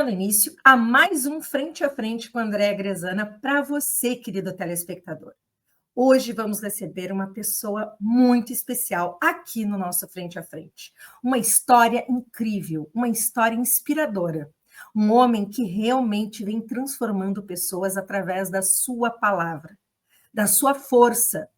dando início a mais um Frente a Frente com a Andréa Grezana para você, querido telespectador. Hoje vamos receber uma pessoa muito especial aqui no nosso Frente a Frente. Uma história incrível, uma história inspiradora. Um homem que realmente vem transformando pessoas através da sua palavra, da sua força.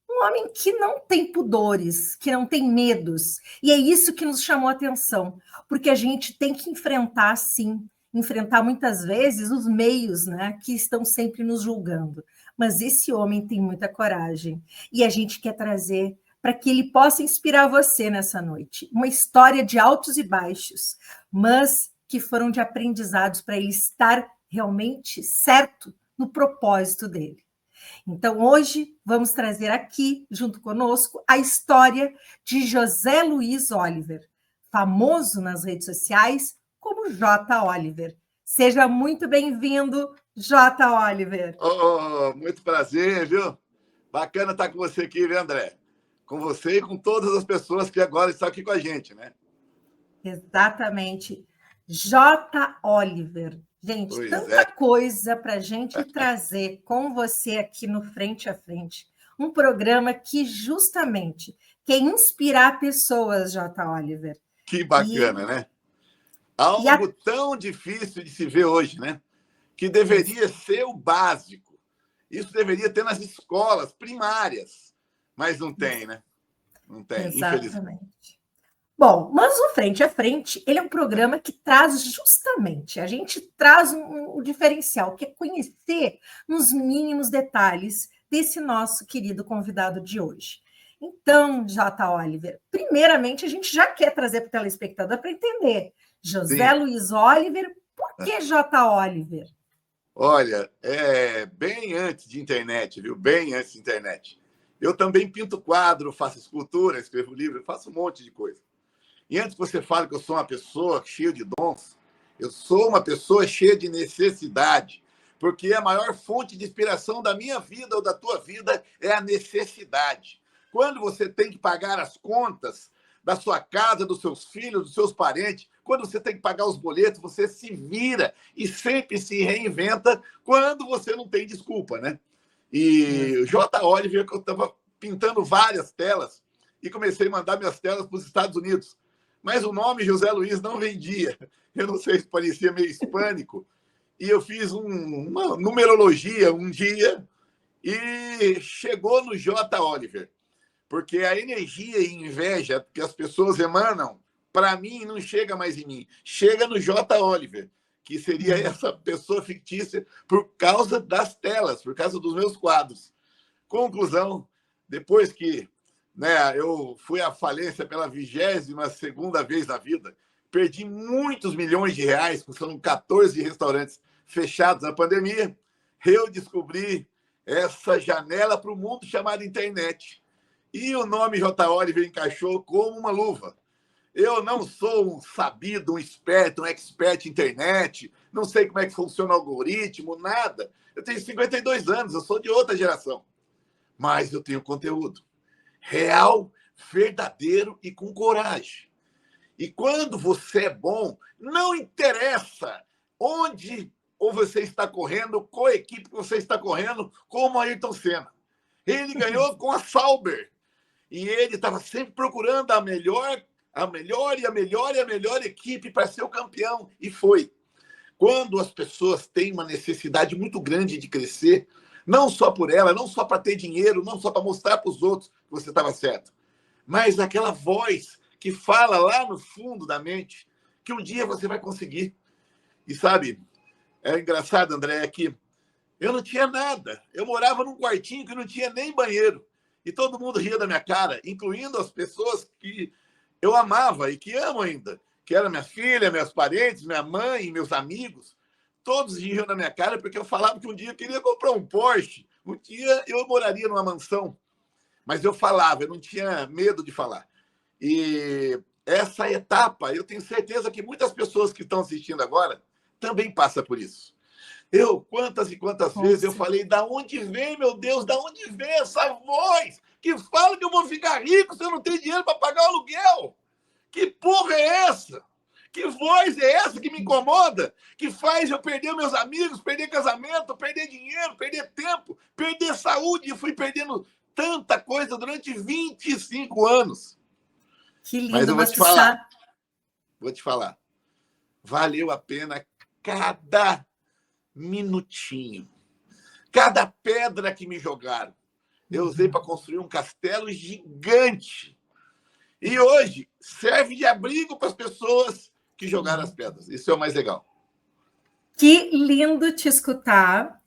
Um homem que não tem pudores, que não tem medos. E é isso que nos chamou a atenção, porque a gente tem que enfrentar, sim, enfrentar muitas vezes os meios, né, que estão sempre nos julgando. Mas esse homem tem muita coragem. E a gente quer trazer para que ele possa inspirar você nessa noite. Uma história de altos e baixos, mas que foram de aprendizados para ele estar realmente certo no propósito dele. Então, hoje, vamos trazer aqui, junto conosco, a história de José Luiz Oliver, famoso nas redes sociais como J. Oliver. Seja muito bem-vindo, J. Oliver. Oh, muito prazer, viu? Bacana estar com você aqui, viu, André? Com você e com todas as pessoas que agora estão aqui com a gente, né? Exatamente. J. Oliver. Gente, Pois tanta coisa para a gente trazer com você aqui no Frente a Frente. Um programa que justamente quer inspirar pessoas, J. Oliver. Que bacana, né? Algo tão difícil de se ver hoje, né? Que deveria ser o básico. Isso deveria ter nas escolas primárias. Mas não tem, né? Não tem, infelizmente. Bom, mas o Frente a Frente, ele é um programa que traz justamente, a gente traz um diferencial, que é conhecer nos mínimos detalhes desse nosso querido convidado de hoje. Então, J. Oliver, primeiramente a gente já quer trazer para o telespectador para entender. José Luiz Oliver, por que J. Oliver? Olha, bem antes de internet, viu? Bem antes de internet. Eu também pinto quadro, faço escultura, escrevo livro, faço um monte de coisa. E antes que você fale que eu sou uma pessoa cheia de dons, eu sou uma pessoa cheia de necessidade, porque a maior fonte de inspiração da minha vida ou da tua vida é a necessidade. Quando você tem que pagar as contas da sua casa, dos seus filhos, dos seus parentes, quando você tem que pagar os boletos, você se vira e sempre se reinventa quando você não tem desculpa, né? E o J. Oliver, que eu estava pintando várias telas e comecei a mandar minhas telas para os Estados Unidos. Mas o nome José Luiz não vendia. Eu não sei se parecia meio hispânico. E eu fiz uma numerologia um dia e chegou no J. Oliver. Porque a energia e inveja que as pessoas emanam, para mim, não chega mais em mim. Chega no J. Oliver, que seria essa pessoa fictícia por causa das telas, por causa dos meus quadros. Conclusão, depois que eu fui à falência pela 22ª vez na vida, perdi muitos milhões de reais, porque são 14 restaurantes fechados na pandemia, eu descobri essa janela para o mundo chamada internet. E o nome J. Oliver encaixou como uma luva. Eu não sou um sabido, um esperto, um expert em internet, não sei como é que funciona o algoritmo, nada. Eu tenho 52 anos, eu sou de outra geração. Mas eu tenho conteúdo real, verdadeiro e com coragem. E quando você é bom, não interessa onde ou você está correndo, qual equipe que você está correndo, como o Ayrton Senna. Ele ganhou com a Sauber. E ele estava sempre procurando a melhor equipe para ser o campeão. E foi. Quando as pessoas têm uma necessidade muito grande de crescer, não só por ela, não só para ter dinheiro, não só para mostrar para os outros que você estava certo, mas aquela voz que fala lá no fundo da mente que um dia você vai conseguir. E sabe, é engraçado, André, que eu não tinha nada. Eu morava num quartinho que não tinha nem banheiro. E todo mundo ria da minha cara, incluindo as pessoas que eu amava e que amo ainda, que eram minha filha, meus parentes, minha mãe, meus amigos. Todos riam da minha cara porque eu falava que um dia eu queria comprar um Porsche. Um dia eu moraria numa mansão. Mas eu falava, eu não tinha medo de falar. E essa etapa, eu tenho certeza que muitas pessoas que estão assistindo agora também passam por isso. Quantas e quantas vezes eu falei, da onde vem, meu Deus, da onde vem essa voz que fala que eu vou ficar rico se eu não tenho dinheiro para pagar o aluguel? Que porra é essa? Que voz é essa que me incomoda? Que faz eu perder meus amigos, perder casamento, perder dinheiro, perder tempo, perder saúde. E fui perdendo tanta coisa durante 25 anos. Que Mas lindo, eu vou mas te tu sabe. falar. Valeu a pena cada minutinho. Cada pedra que me jogaram. Eu usei para construir um castelo gigante. E hoje serve de abrigo para as pessoas que jogaram as pedras. Isso é o mais legal. Que lindo te escutar,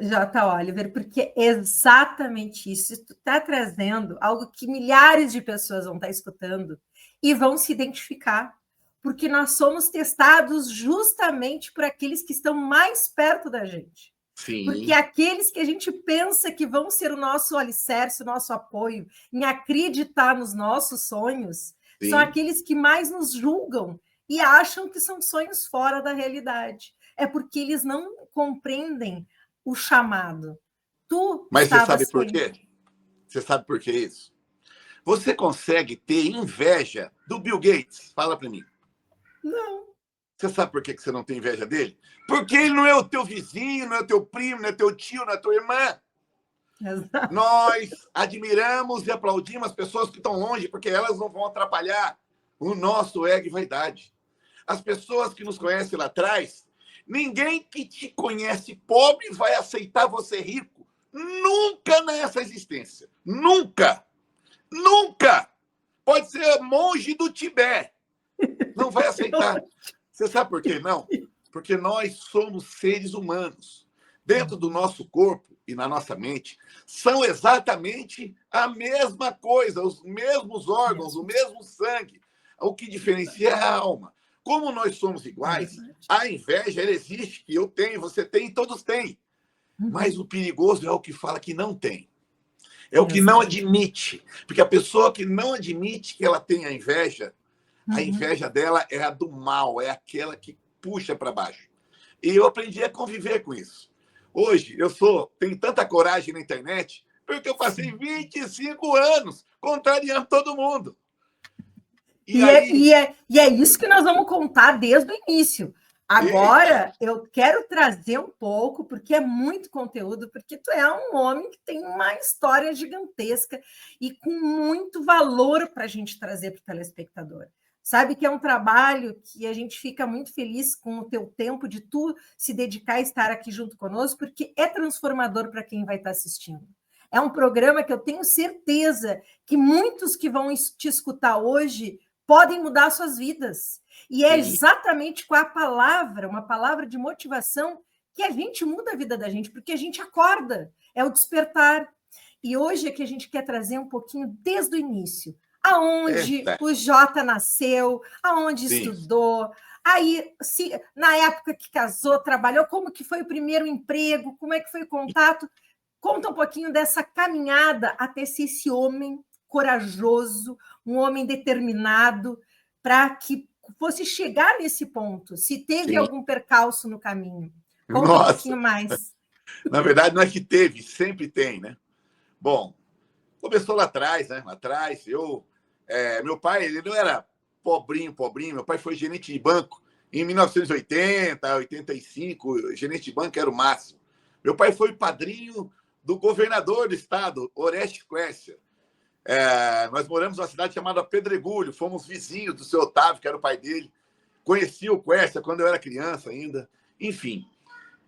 J. Oliver, porque é exatamente isso. Tu está trazendo algo que milhares de pessoas vão estar escutando e vão se identificar, porque nós somos testados justamente por aqueles que estão mais perto da gente. Sim. Porque aqueles que a gente pensa que vão ser o nosso alicerce, o nosso apoio, em acreditar nos nossos sonhos, Sim. são aqueles que mais nos julgam e acham que são sonhos fora da realidade. É porque eles não compreendem o chamado. Mas você sabe por quê? Você sabe por que isso? Você consegue ter inveja do Bill Gates? Fala para mim. Não. Você sabe por que você não tem inveja dele? Porque ele não é o teu vizinho, não é o teu primo, não é teu tio, não é tua irmã. Exato. Nós admiramos e aplaudimos as pessoas que estão longe, porque elas não vão atrapalhar o nosso ego e vaidade. As pessoas que nos conhecem lá atrás, ninguém que te conhece pobre vai aceitar você rico. Nunca nessa existência. Nunca. Nunca. Pode ser monge do Tibete. Não vai aceitar. Você sabe por quê? Não. Porque nós somos seres humanos. Dentro do nosso corpo e na nossa mente, são exatamente a mesma coisa, os mesmos órgãos, o mesmo sangue. O que diferencia é a alma. Como nós somos iguais, a inveja ela existe, que eu tenho, você tem e todos têm. Mas o perigoso é o que fala que não tem. É o que não admite. Porque a pessoa que não admite que ela tem a inveja dela é a do mal, é aquela que puxa para baixo. E eu aprendi a conviver com isso. Hoje, tenho tanta coragem na internet porque eu passei 25 anos contrariando todo mundo. E é isso que nós vamos contar desde o início. Agora, eu quero trazer um pouco, porque é muito conteúdo, porque tu é um homem que tem uma história gigantesca e com muito valor para a gente trazer para o telespectador. Sabe que é um trabalho que a gente fica muito feliz com o teu tempo de tu se dedicar a estar aqui junto conosco, porque é transformador para quem vai estar assistindo. É um programa que eu tenho certeza que muitos que vão te escutar hoje podem mudar suas vidas. E é exatamente com a palavra, uma palavra de motivação, que a gente muda a vida da gente, porque a gente acorda, é o despertar. E hoje é que a gente quer trazer um pouquinho desde o início. Aonde o Jota nasceu, aonde estudou, aí na época que casou, trabalhou, como que foi o primeiro emprego, como é que foi o contato. Conta um pouquinho dessa caminhada até ser esse homem corajoso, um homem determinado, para que fosse chegar nesse ponto, se teve algum percalço no caminho. Conta um pouquinho mais. Na verdade, não é que teve, sempre tem, né? Bom, começou lá atrás, né? Lá atrás, meu pai, ele não era pobrinho. Meu pai foi gerente de banco em 1980, 85. Gerente de banco era o máximo. Meu pai foi padrinho do governador do estado, Orestes Quércia. Nós moramos numa cidade chamada Pedregulho, fomos vizinhos do seu Otávio, que era o pai dele. Conheci o Quércia quando eu era criança ainda. Enfim.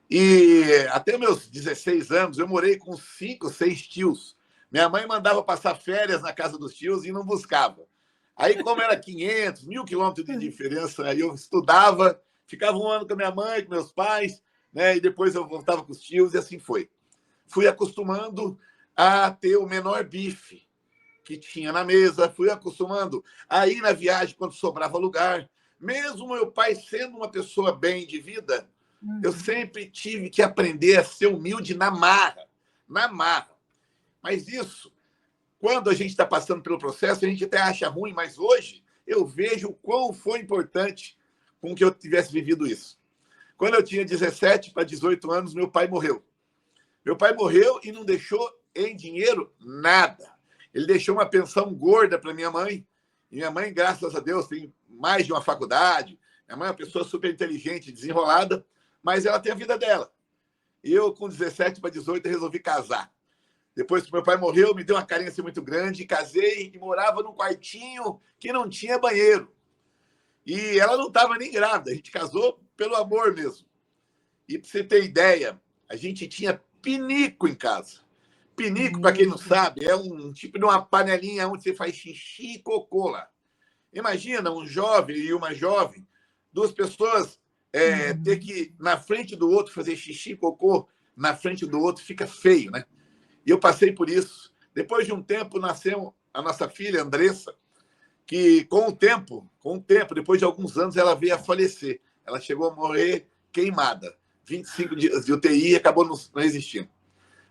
E até meus 16 anos, eu morei com 5, 6 tios. Minha mãe mandava passar férias na casa dos tios e não buscava. Aí, como era 500, 1.000 quilômetros de diferença, aí eu estudava, ficava um ano com a minha mãe, com meus pais, né? E depois eu voltava com os tios e assim foi. Fui acostumando a ter o menor bife que tinha na mesa, fui acostumando a ir na viagem quando sobrava lugar. Mesmo meu pai sendo uma pessoa bem de vida, eu sempre tive que aprender a ser humilde na marra. Na marra. Mas isso, quando a gente está passando pelo processo, a gente até acha ruim, mas hoje eu vejo o quão foi importante com que eu tivesse vivido isso. Quando eu tinha 17 para 18 anos, meu pai morreu. Meu pai morreu e não deixou em dinheiro nada. Ele deixou uma pensão gorda para minha mãe. E minha mãe, graças a Deus, tem mais de uma faculdade. Minha mãe é uma pessoa super inteligente, desenrolada, mas ela tem a vida dela. Eu, com 17 para 18, resolvi casar. Depois que meu pai morreu, me deu uma carência muito grande, casei e morava num quartinho que não tinha banheiro. E ela não estava nem grávida, a gente casou pelo amor mesmo. E para você ter ideia, a gente tinha pinico em casa. Pinico, para quem não sabe, é um tipo de uma panelinha onde você faz xixi e cocô lá. Imagina um jovem e uma jovem, duas pessoas ter que, na frente do outro, fazer xixi e cocô na frente do outro, fica feio, né? E eu passei por isso. Depois de um tempo, nasceu a nossa filha, Andressa, que com o tempo, depois de alguns anos, ela veio a falecer. Ela chegou a morrer queimada. 25 dias de UTI e acabou não existindo.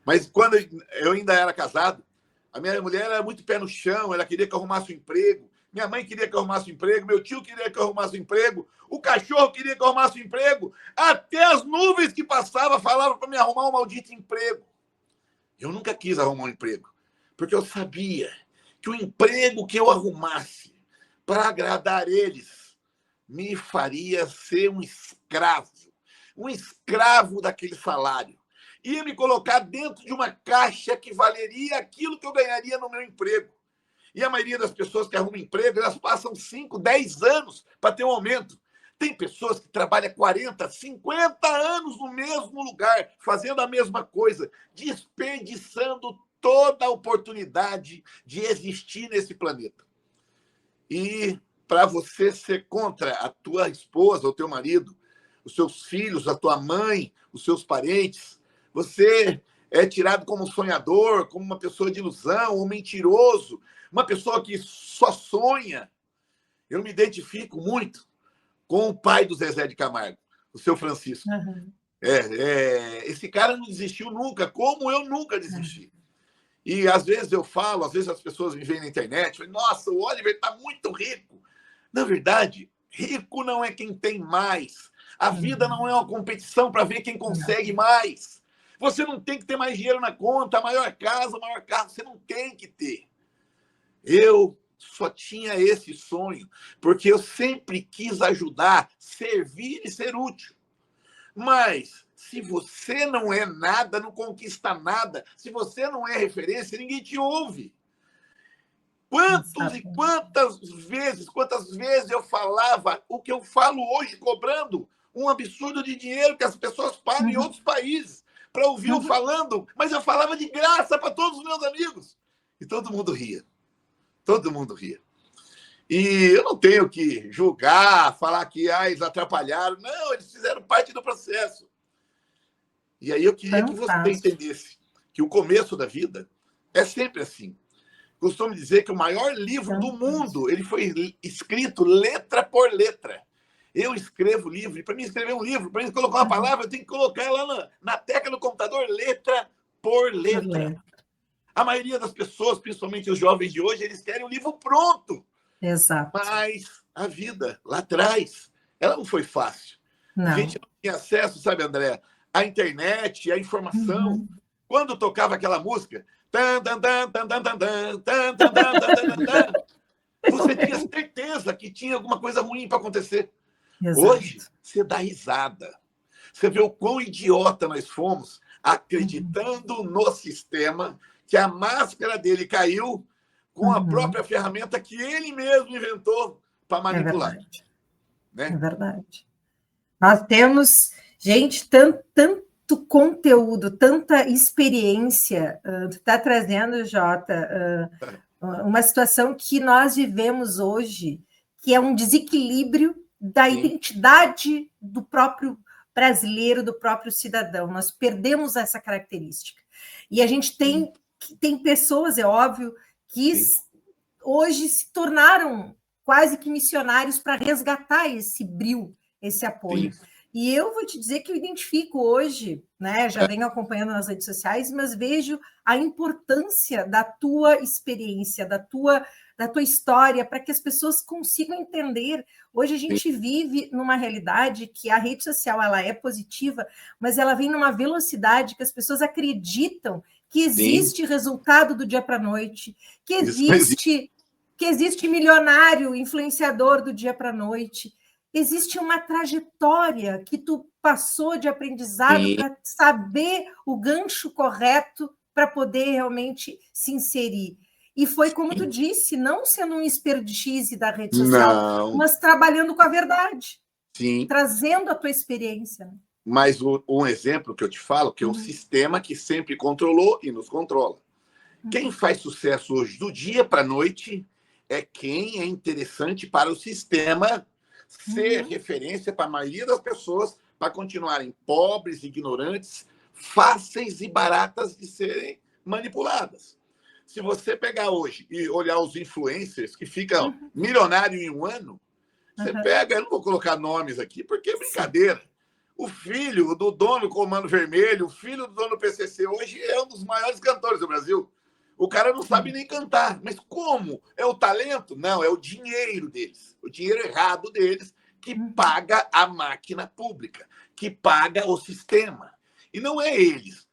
Mas quando eu ainda era casado, a minha mulher era muito pé no chão, ela queria que eu arrumasse um emprego, minha mãe queria que eu arrumasse um emprego, meu tio queria que eu arrumasse um emprego, o cachorro queria que eu arrumasse um emprego, até as nuvens que passavam falavam para me arrumar um maldito emprego. Eu nunca quis arrumar um emprego, porque eu sabia que o emprego que eu arrumasse para agradar eles me faria ser um escravo daquele salário. Ia me colocar dentro de uma caixa que valeria aquilo que eu ganharia no meu emprego. E a maioria das pessoas que arrumam emprego, elas passam 5, 10 anos para ter um aumento. Tem pessoas que trabalham 40, 50 anos no mesmo lugar, fazendo a mesma coisa, desperdiçando toda a oportunidade de existir nesse planeta. E para você ser contra a tua esposa, o teu marido, os seus filhos, a tua mãe, os seus parentes, você é tirado como sonhador, como uma pessoa de ilusão, um mentiroso, uma pessoa que só sonha. Eu me identifico muito com o pai do Zezé de Camargo, o seu Francisco. Uhum. Esse cara não desistiu nunca, como eu nunca desisti. E às vezes eu falo, às vezes as pessoas me veem na internet, falam, nossa, o Oliver está muito rico. Na verdade, rico não é quem tem mais. A vida não é uma competição para ver quem consegue mais. Você não tem que ter mais dinheiro na conta, a maior casa, o maior carro, você não tem que ter. Eu só tinha esse sonho, porque eu sempre quis ajudar, servir e ser útil. Mas, se você não é nada, não conquista nada, se você não é referência, ninguém te ouve. Quantas vezes eu falava o que eu falo hoje, cobrando um absurdo de dinheiro que as pessoas pagam em outros países para ouvir eu falando, mas eu falava de graça para todos os meus amigos. E todo mundo ria. Todo mundo ria. E eu não tenho que julgar, falar que eles atrapalharam. Não, eles fizeram parte do processo. E aí eu queria que você entendesse que o começo da vida é sempre assim. Costumo dizer que o maior livro do mundo ele foi escrito letra por letra. Eu escrevo livro, e para mim escrever um livro, para mim colocar uma palavra, eu tenho que colocar ela na tecla do computador, letra por letra. A maioria das pessoas, principalmente os jovens de hoje, eles querem um livro pronto. Exato. Mas a vida, lá atrás, ela não foi fácil. Não. A gente não tinha acesso, sabe, André, à internet, à informação. Quando tocava aquela música, você tinha certeza que tinha alguma coisa ruim para acontecer. Exato. Hoje, você dá risada. Você vê o quão idiota nós fomos acreditando no sistema, que a máscara dele caiu com a própria ferramenta que ele mesmo inventou para manipular. É verdade. Né? É verdade. Nós temos, gente, tanto conteúdo, tanta experiência. Tu está trazendo, Jota, uma situação que nós vivemos hoje, que é um desequilíbrio da identidade do próprio brasileiro, do próprio cidadão. Nós perdemos essa característica. E a gente tem pessoas, é óbvio, que hoje se tornaram quase que missionários para resgatar esse brio, esse apoio. Sim. E eu vou te dizer que eu identifico hoje, né? Já venho acompanhando nas redes sociais, mas vejo a importância da tua experiência, da tua história, para que as pessoas consigam entender. Hoje a gente vive numa realidade que a rede social ela é positiva, mas ela vem numa velocidade que as pessoas acreditam que existe resultado do dia para a noite, que existe que existe milionário, influenciador do dia para a noite. Existe uma trajetória que tu passou de aprendizado para saber o gancho correto para poder realmente se inserir. E foi como tu disse, não sendo um expertise da rede social, mas trabalhando com a verdade. Sim. Trazendo a tua experiência. Mas um exemplo que eu te falo, que é o sistema que sempre controlou e nos controla. Quem faz sucesso hoje do dia para a noite é quem é interessante para o sistema ser referência para a maioria das pessoas para continuarem pobres, ignorantes, fáceis e baratas de serem manipuladas. Se você pegar hoje e olhar os influencers que ficam milionários em um ano, você pega, eu não vou colocar nomes aqui, porque é brincadeira. O filho do dono do Comando Vermelho, o filho do dono do PCC, hoje é um dos maiores cantores do Brasil. O cara não sabe nem cantar. Mas como? É o talento? Não, é o dinheiro deles. O dinheiro errado deles que paga a máquina pública, que paga o sistema. E não é eles.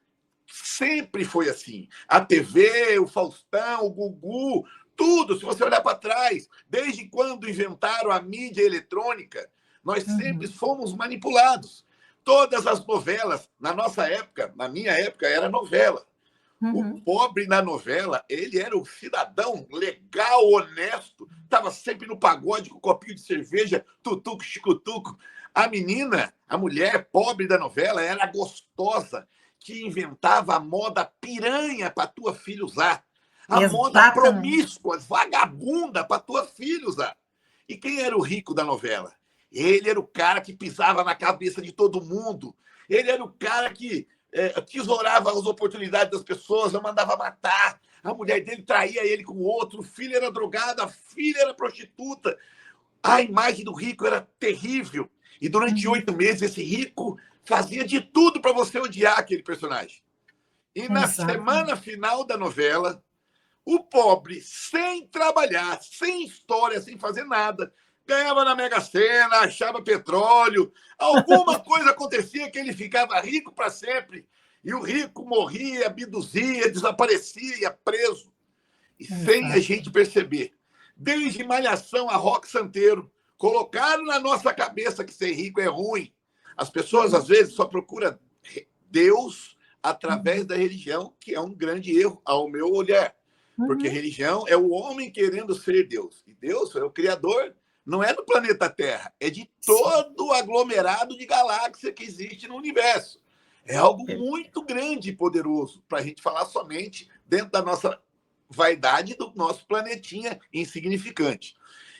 Sempre foi assim. A TV, o Faustão, o Gugu, tudo, se você olhar para trás, desde quando inventaram a mídia eletrônica, nós sempre fomos manipulados. Todas as novelas, na nossa época, na minha época, era novela. O pobre na novela, ele era um cidadão legal, honesto, estava sempre no pagode com um copinho de cerveja, tutuco, chicutuco. A menina, a mulher pobre da novela, era gostosa, que inventava a moda piranha para tua filha usar. A moda promíscua, vagabunda para tua filha usar. E quem era o rico da novela? Ele era o cara que pisava na cabeça de todo mundo. Ele era o cara que tesourava as oportunidades das pessoas, eu mandava matar. A mulher dele traía ele com outro, o filho era drogado, a filha era prostituta. A imagem do rico era terrível. E durante 8 meses, esse rico fazia de tudo para você odiar aquele personagem. E na semana final da novela, o pobre, sem trabalhar, sem história, sem fazer nada, ganhava na Mega Sena, achava petróleo, alguma coisa acontecia que ele ficava rico para sempre. E o rico morria, abduzia, desaparecia, ia preso. E sem a gente perceber. Desde Malhação a Roque Santeiro, colocaram na nossa cabeça que ser rico é ruim. As pessoas, às vezes, só procuram Deus através da religião, que é um grande erro, ao meu olhar. Porque religião é o homem querendo ser Deus. E Deus é o Criador, não é do planeta Terra, é de todo o aglomerado de galáxia que existe no universo. É algo muito grande e poderoso para a gente falar somente dentro da nossa vaidade do nosso planetinha insignificante.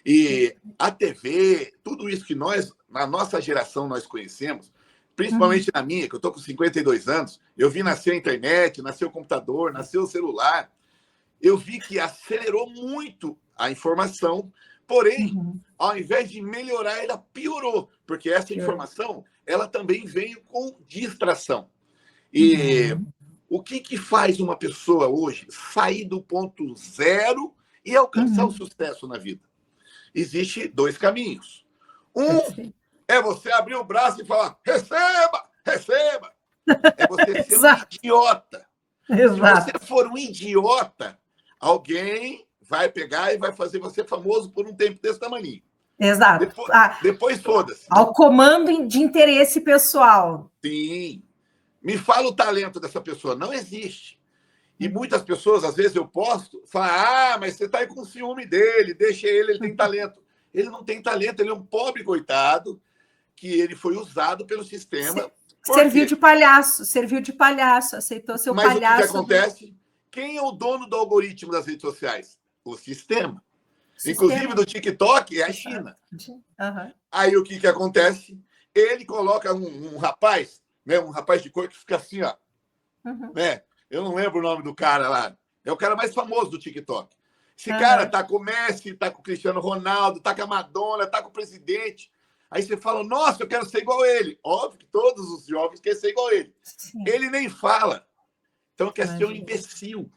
E a TV, tudo isso que nós, na nossa geração, nós conhecemos, principalmente na minha, que eu estou com 52 anos, eu vi nascer a internet, nasceu o computador, nasceu o celular. Eu vi que acelerou muito a informação, porém, ao invés de melhorar, ela piorou, porque essa informação ela também veio com distração. E o que faz uma pessoa hoje sair do ponto zero e alcançar o sucesso na vida? Existem 2 caminhos. Um é você abrir o braço e falar, receba, receba. É você ser um idiota. Exato. Se você for um idiota, alguém vai pegar e vai fazer você famoso por um tempo desse tamanho. Exato. Depois foda-se. Ao comando de interesse pessoal. Sim. Me fala o talento dessa pessoa. Não existe. E muitas pessoas, às vezes, eu posto, falam, mas você está aí com ciúme dele, deixa ele tem talento. Ele não tem talento, ele é um pobre coitado que ele foi usado pelo sistema. Serviu de palhaço, aceitou ser o palhaço. Mas o que acontece? Quem é o dono do algoritmo das redes sociais? O sistema. Inclusive do TikTok é a China. Aí o que acontece? Ele coloca um rapaz, né, um rapaz de cor que fica assim, ó. Né? Eu não lembro o nome do cara lá. É o cara mais famoso do TikTok. Esse cara tá com o Messi, tá com o Cristiano Ronaldo, tá com a Madonna, tá com o presidente. Aí você fala, nossa, eu quero ser igual a ele. Óbvio que todos os jovens querem ser igual a ele. Sim. Ele nem fala. Então quer ser um imbecil.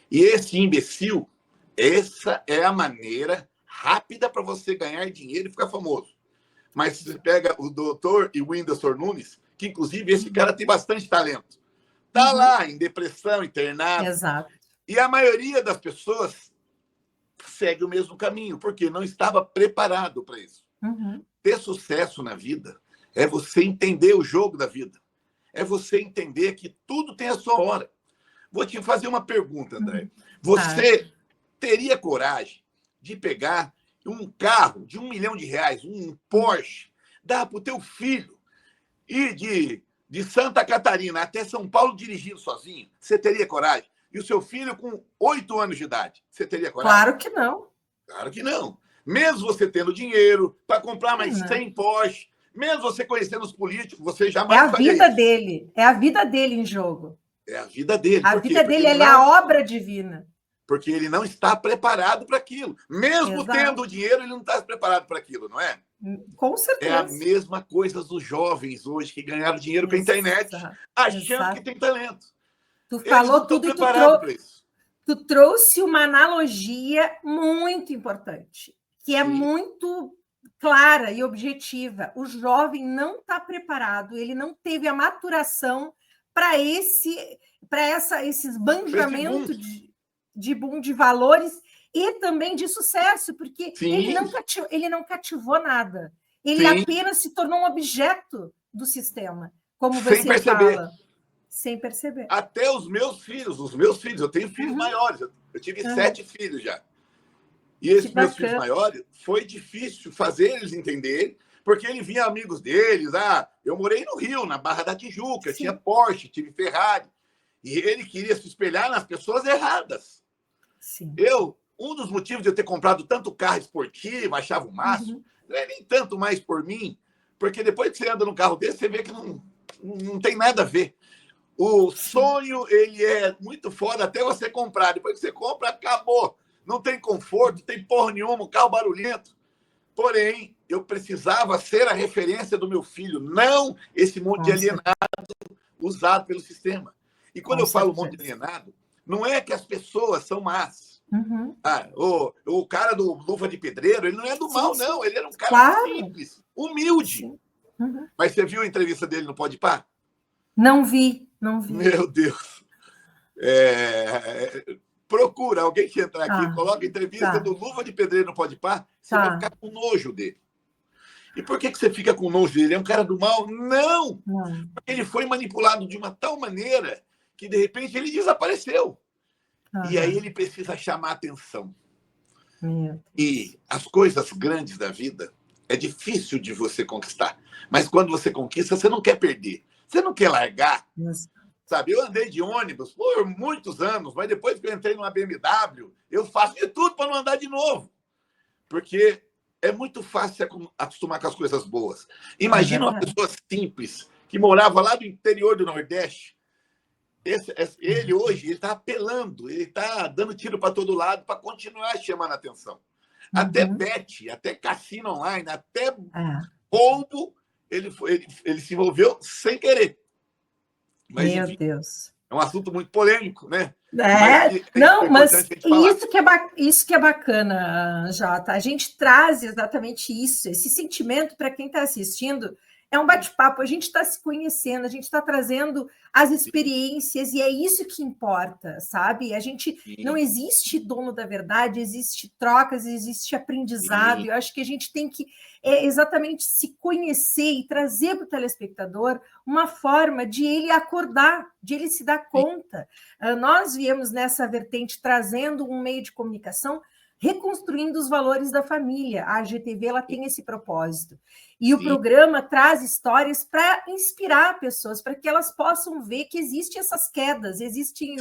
E esse imbecil, essa é a maneira rápida para você ganhar dinheiro e ficar famoso. Mas você pega o doutor e o Whindersson Nunes, que inclusive esse cara tem bastante talento. Tá lá em depressão, internado. Exato. E a maioria das pessoas segue o mesmo caminho, porque não estava preparado para isso. Uhum. Ter sucesso na vida é você entender o jogo da vida. É você entender que tudo tem a sua hora. Vou te fazer uma pergunta, André. Você teria coragem de pegar um carro de R$ 1 milhão, um Porsche, dar para o teu filho ir de Santa Catarina até São Paulo dirigindo sozinho? Você teria coragem? E o seu filho com 8 anos de idade, você teria coragem? Claro que não. Claro que não. Mesmo você tendo dinheiro para comprar mais Não. 100 Porsche, mesmo você conhecendo os políticos, você É jamais a faria vida isso. dele. É a vida dele em jogo. É a vida dele. A Por quê? vida Porque dele ele é não, a obra divina. porque ele não está preparado para aquilo. Mesmo Exato. tendo o dinheiro, ele não está preparado para aquilo, não é? Com certeza. É a mesma coisa dos jovens hoje que ganharam dinheiro com a internet, achando que tem talento. Tu Eles falou não estão tudo e preparados para isso. tu trouxe uma analogia muito importante, que é Sim. muito clara e objetiva. O jovem não está preparado, ele não teve a maturação para esses banjamentos de boom de valores e também de sucesso, porque Sim. ele não cativou nada. Ele Sim. apenas se tornou um objeto do sistema, como Sem você perceber. fala. Sem perceber. Até os meus filhos, eu tenho filhos maiores, eu tive 7 filhos já. E esses meus filhos maiores, foi difícil fazer eles entenderem, porque ele via amigos deles, eu morei no Rio, na Barra da Tijuca, tinha Porsche, tive Ferrari, e ele queria se espelhar nas pessoas erradas. Sim. Um dos motivos de eu ter comprado tanto carro esportivo, achava o máximo, não é nem tanto mais por mim, porque depois que você anda num carro desse, você vê que não tem nada a ver. O sonho, ele é muito foda até você comprar. Depois que você compra, acabou. Não tem conforto, não tem porra nenhuma, um carro barulhento. Porém, eu precisava ser a referência do meu filho, não esse monte de alienado usado pelo sistema. E quando eu falo monte de alienado, não é que as pessoas são más. O cara do Luva de Pedreiro, ele não é do mal, não. Ele era um cara simples, humilde. Mas você viu a entrevista dele no Podpah? Não vi. Meu Deus. Procura alguém que entrar aqui, coloca a entrevista do Luva de Pedreiro no Podpah, você vai ficar com nojo dele. E por que você fica com nojo dele? Ele é um cara do mal? Não! Porque ele foi manipulado de uma tal maneira que, de repente, ele desapareceu. E aí ele precisa chamar atenção. E as coisas grandes da vida é difícil de você conquistar. Mas quando você conquista, você não quer perder. Você não quer largar. Sabe, eu andei de ônibus por muitos anos, mas depois que eu entrei numa BMW, eu faço de tudo para não andar de novo. Porque é muito fácil acostumar com as coisas boas. Imagina uma pessoa simples, que morava lá do interior do Nordeste. Ele hoje está apelando, ele está dando tiro para todo lado para continuar chamando a atenção. Até bet, até cassino online, até roubo, ele se envolveu sem querer. Mas, Meu enfim, Deus. é um assunto muito polêmico, né? Mas isso que é bacana, Jota. A gente traz exatamente isso, esse sentimento para quem está assistindo. É um bate-papo, a gente está se conhecendo, a gente está trazendo as experiências e é isso que importa, sabe? A gente não existe dono da verdade, existe trocas, existe aprendizado. Eu acho que a gente tem que exatamente se conhecer e trazer para o telespectador uma forma de ele acordar, de ele se dar conta. Nós viemos nessa vertente trazendo um meio de comunicação reconstruindo os valores da família. A AGTV ela tem esse propósito. E o programa traz histórias para inspirar pessoas, para que elas possam ver que existem essas quedas, existem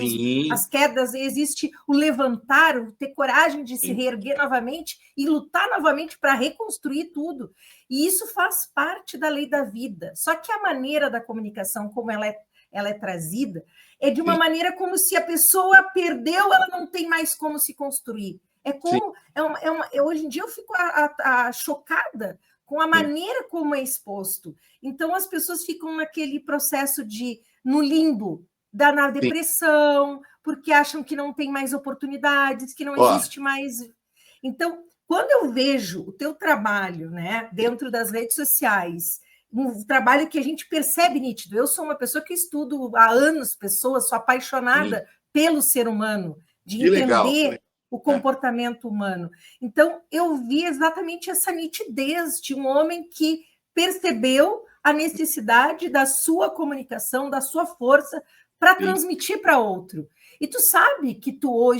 as quedas, existe o levantar, o ter coragem de se reerguer novamente e lutar novamente para reconstruir tudo. E isso faz parte da lei da vida. Só que a maneira da comunicação, como ela é trazida, é de uma maneira como se a pessoa perdeu, ela não tem mais como se construir. É como hoje em dia eu fico chocada com a maneira como é exposto. Então as pessoas ficam naquele processo no limbo, na depressão, porque acham que não tem mais oportunidades, que não existe mais. Então, quando eu vejo o teu trabalho, né, dentro das redes sociais, um trabalho que a gente percebe nítido. Eu sou uma pessoa que estudo há anos pessoas, sou apaixonada pelo ser humano, de entender o comportamento humano. Então, eu vi exatamente essa nitidez de um homem que percebeu a necessidade da sua comunicação, da sua força, para transmitir para outro. E tu sabe que tu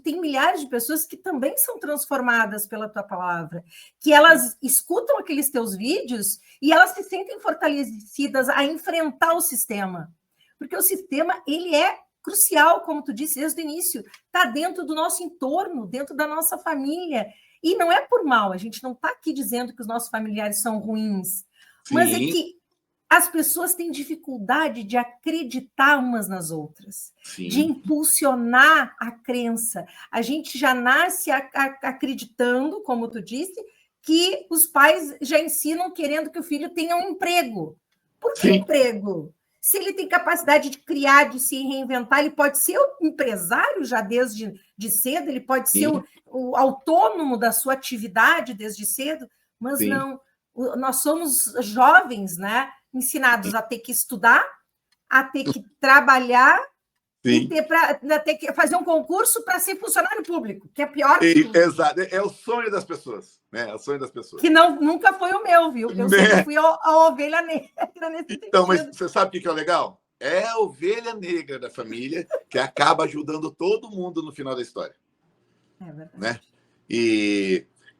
tem milhares de pessoas que também são transformadas pela tua palavra, que elas escutam aqueles teus vídeos e elas se sentem fortalecidas a enfrentar o sistema. Porque o sistema, ele é crucial, como tu disse desde o início, está dentro do nosso entorno, dentro da nossa família. E não é por mal, a gente não está aqui dizendo que os nossos familiares são ruins, mas é que as pessoas têm dificuldade de acreditar umas nas outras, de impulsionar a crença. A gente já nasce acreditando, como tu disse, que os pais já ensinam querendo que o filho tenha um emprego. Por que emprego? Se ele tem capacidade de criar, de se reinventar, ele pode ser o empresário já desde cedo, ele pode ser o autônomo da sua atividade desde cedo, mas não. Nós somos jovens, né? Ensinados a ter que estudar, a ter que trabalhar e ter que fazer um concurso para ser funcionário público, que é pior que tudo. Exato, é o sonho das pessoas, né? É o sonho das pessoas. Que nunca foi o meu, viu? Eu sempre fui a ovelha negra nesse Então, mas você sabe o que é o legal? É a ovelha negra da família que acaba ajudando todo mundo no final da história. É verdade. Né?